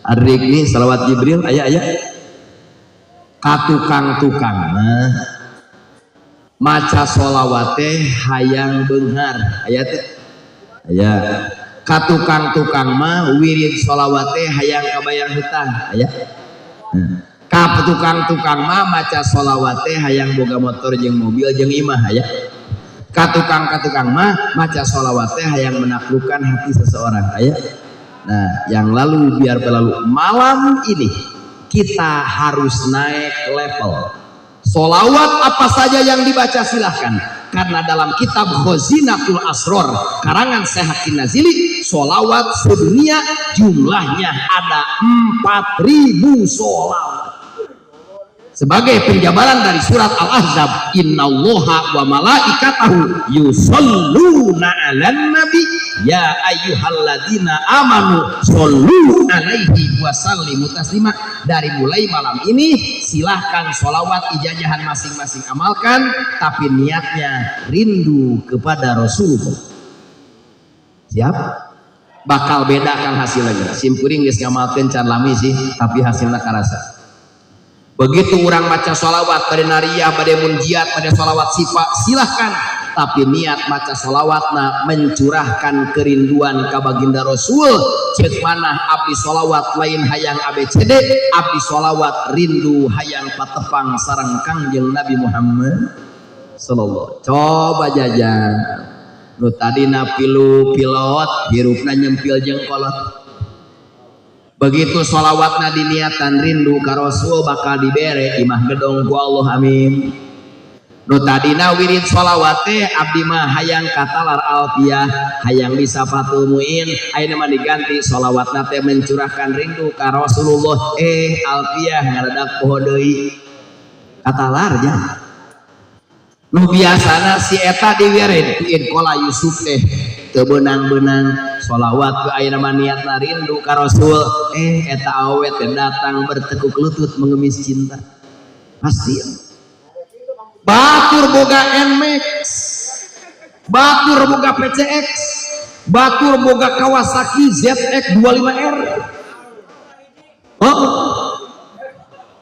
adrik nih sholawat Jibril aya katukang-tukang maca sholawate hayang beunghar aya teh aya, katukang-tukang mah wirid sholawate hayang kabayang hutang aya. Ka tukang-tukang mah maca sholawate hayang boga motor jeung mobil jeung imah aya. Ka tukang-tukang mah maca sholawate hayang menaklukkan hati seseorang aya. Nah, yang lalu biar berlalu. Malam ini kita harus naik level. Solawat apa saja yang dibaca silahkan, karena dalam kitab Khazinatul Asror karangan Syekh Hakim Nazili, solawat sedunia jumlahnya ada 4.000 solawat. Sebagai penjabaran dari surat Al-Ahzab, innallaha wa malaikatahu yusholluna 'alan nabi ya ayyuhalladzina amanu shollu 'alaihi wa sallimu taslima. Dari mulai malam ini silahkan sholawat ijazahan masing-masing amalkan, tapi niatnya rindu kepada Rasulullah. Siap? Bakal beda kan hasilnya. Simpuring geus ngamalkeun can lami sih, tapi hasilnya karasa. Begitu orang baca sholawat pada nariyah, pada munjiat, pada sholawat sifat, silahkan, tapi niat baca sholawatna mencurahkan kerinduan ka baginda Rasul. Cek manah abdi sholawat lain hayang ABCD, abdi sholawat rindu hayang patepang sareng Kangjeng Nabi Muhammad sallallahu. Coba jajan nu tadina pilu pilot hirupna nyempil jeung kolot. Begitu sholawatna diniatan rindu ka Rasul bakal dibere imah gedong ku Allah, amin. Nu tadina wirid sholawat teh abdi mah hayang katalar alfiyah, hayang bisa Fatul Muin, ayeuna mah diganti sholawatna teh mencurahkan rindu ka Rasulullah. Alfiyah ngaradak poho deui katalar ja. Nu biasana si eta diwirid kola Yusuf teh teu beunang-beunang sholawat ke ayeuna mah niatna rindu ka Rasul. Eta awet datang bertekuk lutut mengemis cinta. Pasti batur boga NMAX, batur boga PCX, batur boga Kawasaki ZX25R,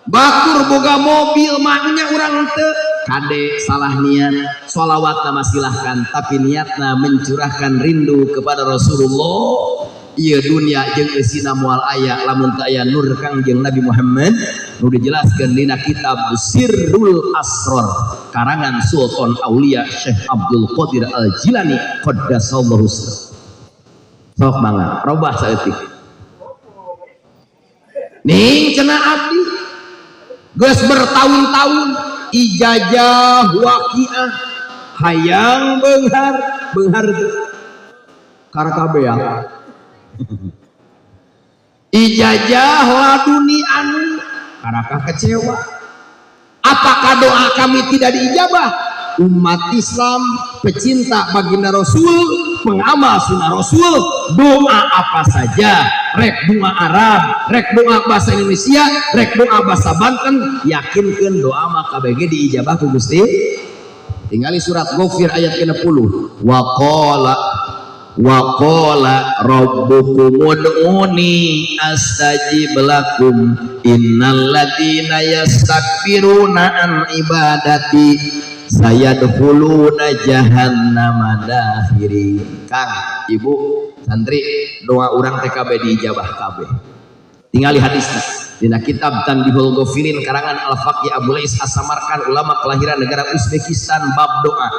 batur boga mobil maknya urang teu kade salah niat. Sholawat nama silahkan, tapi niatna mencurahkan rindu kepada Rasulullah. Iya dunia jeung eusina moal aya lamun teu aya nur Kangjeng Nabi Muhammad nu dijelaskeun dina kitab Sirrul Asror karangan Sultan Aulia Syekh Abdul Qadir Al-Jilani qaddasallahu sirrah. Sok mangga robah saeutik ning cenah abdi geus bertahun-tahun ijazah waqiah hayang beunghar karena kabeh ijazah laduni anu karakah kecewa. Apakah doa kami tidak diijabah? Umat Islam pecinta baginda Rasul, pengamal sunnah Rasul, doa apa saja, rek doa Arab, rek doa bahasa Indonesia, rek doa bahasa Banten, yakinkan doa maka BG diijabah ku Gusti. Tinggali surat Ghafir ayat ke-60. Wa qala rabbukum ud'uni astajib lakum innal ladzina yastakbiruna an ibadati sayadkhuluna jahannama dakhirin. Kang, Ibu, santri, doa urang TKB diijabah kabeh. Tingali hadisna dina kitab Tanbihul Ghafirin karangan Al-Faqih Abu Lais As-Samarkand, ulama kelahiran negara Uzbekistan, bab doa.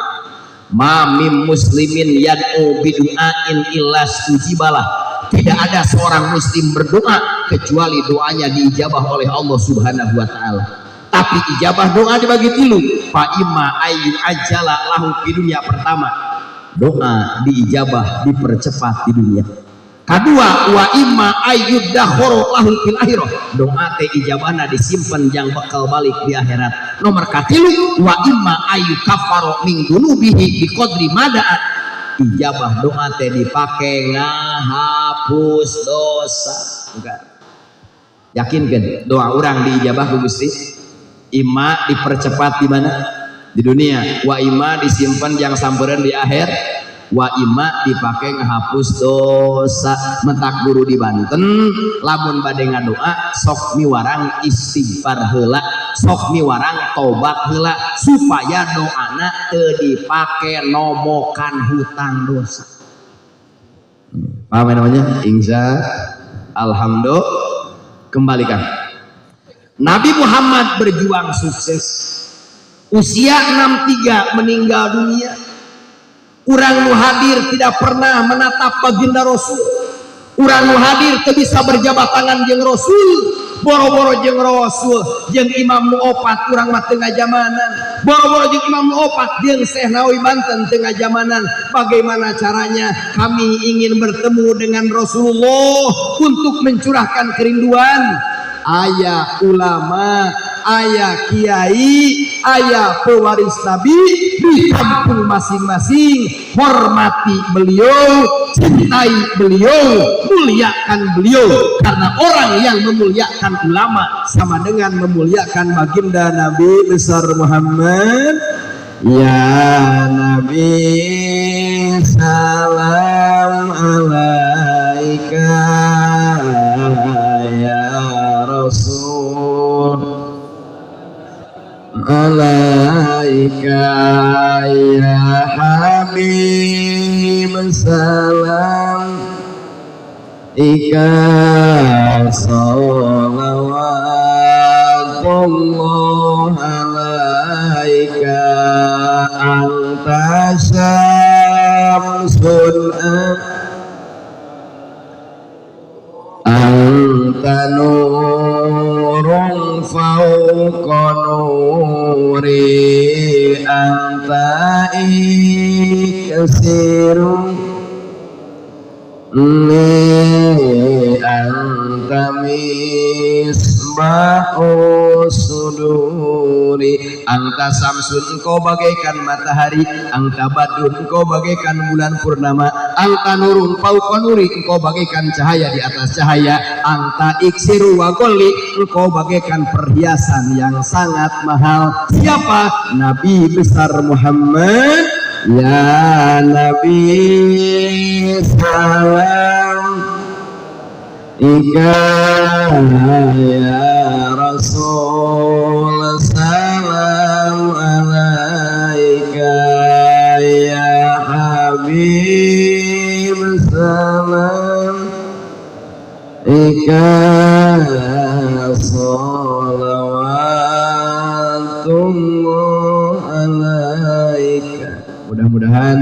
Ma mim muslimin yad'u bidu'ain illa stujibalah. Tidak ada seorang muslim berdoa kecuali doanya diijabah oleh Allah Subhanahu wa taala. Tapi ijabah doa dibagi tilu. Fa imma ayyu ajala lahu di dunia. Pertama, doa diijabah dipercepat di dunia. Kedua, wa imma ayyudakhoro lahu fil akhirah. Doa teh ijabahna disimpen jang bakal balik di akhirat. Nomor katilu, wa imma ayyukafaro min dunubihi biqadri madaat. Ijabah doa teh dipake ngahapus dosa. Enggak. Yakinkan doa orang diijabah ku Gusti? Imma dipercepat di mana? Di dunia. Wa imma disimpan jang sampereun di akhir. Wa imma dipake ngahapus dosa. Mentak guru di Banten lamun bade ngadoa sok miwarang istighfar heula, sok miwarang tobat heula supaya doana teu dipake nomokan hutang dosa. Paham namanya? Insya alhamdulillah. Kembalikan. Nabi Muhammad berjuang sukses. Usia 63 meninggal dunia. Urang nu hadir tidak pernah menatap baginda Rasul. Urang nu hadir tidak bisa berjabat tangan jeung Rasul. boro-boro jeung Rasul jeung Imam nu opat urang mah teu ngajamanan, boro-boro jeung Imam nu opat jeung Syekh Nawawi Banten teu ngajamanan. Bagaimana caranya kami ingin bertemu dengan Rasulullah untuk mencurahkan kerinduan? Aya ulama, aya kiai, aya pewaris Nabi di kampung masing-masing. Hormati beliau, cintai beliau, muliakan beliau, karena orang yang memuliakan ulama sama dengan memuliakan baginda Nabi besar Muhammad. Ya Nabi salam alaika, ya Rasul alaika, ya Habib salam ika, salawatullah alaika, anta syamsun anta nurun fauqa nuri, anta iksirun li, anta misbahu suduri, anta samsun engkau bagaikan matahari, anta badun engkau bagaikan bulan purnama, anta nurun fauqa nuri engkau bagaikan cahaya di atas cahaya, anta iksiru wa golli engkau bagaikan perhiasan yang sangat mahal. Siapa? Nabi besar Muhammad. Ya Nabi salam ika, ya Rasul salam alaika, ya Habib salam ika, salawatullah alaika. Mudah-mudahan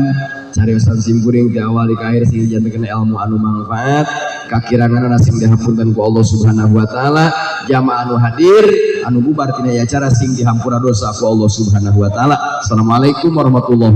cariosan simkuring di awal di akhir sing janten ilmu anu manfaat, kakirangan sing dihampunkan ku Allah Subhanahu wa taala, jamaah anu hadir anu bubar tina acara sing dihampura dosa ku Allah Subhanahu wa taala. Assalamualaikum warahmatullahi wabarakatuh.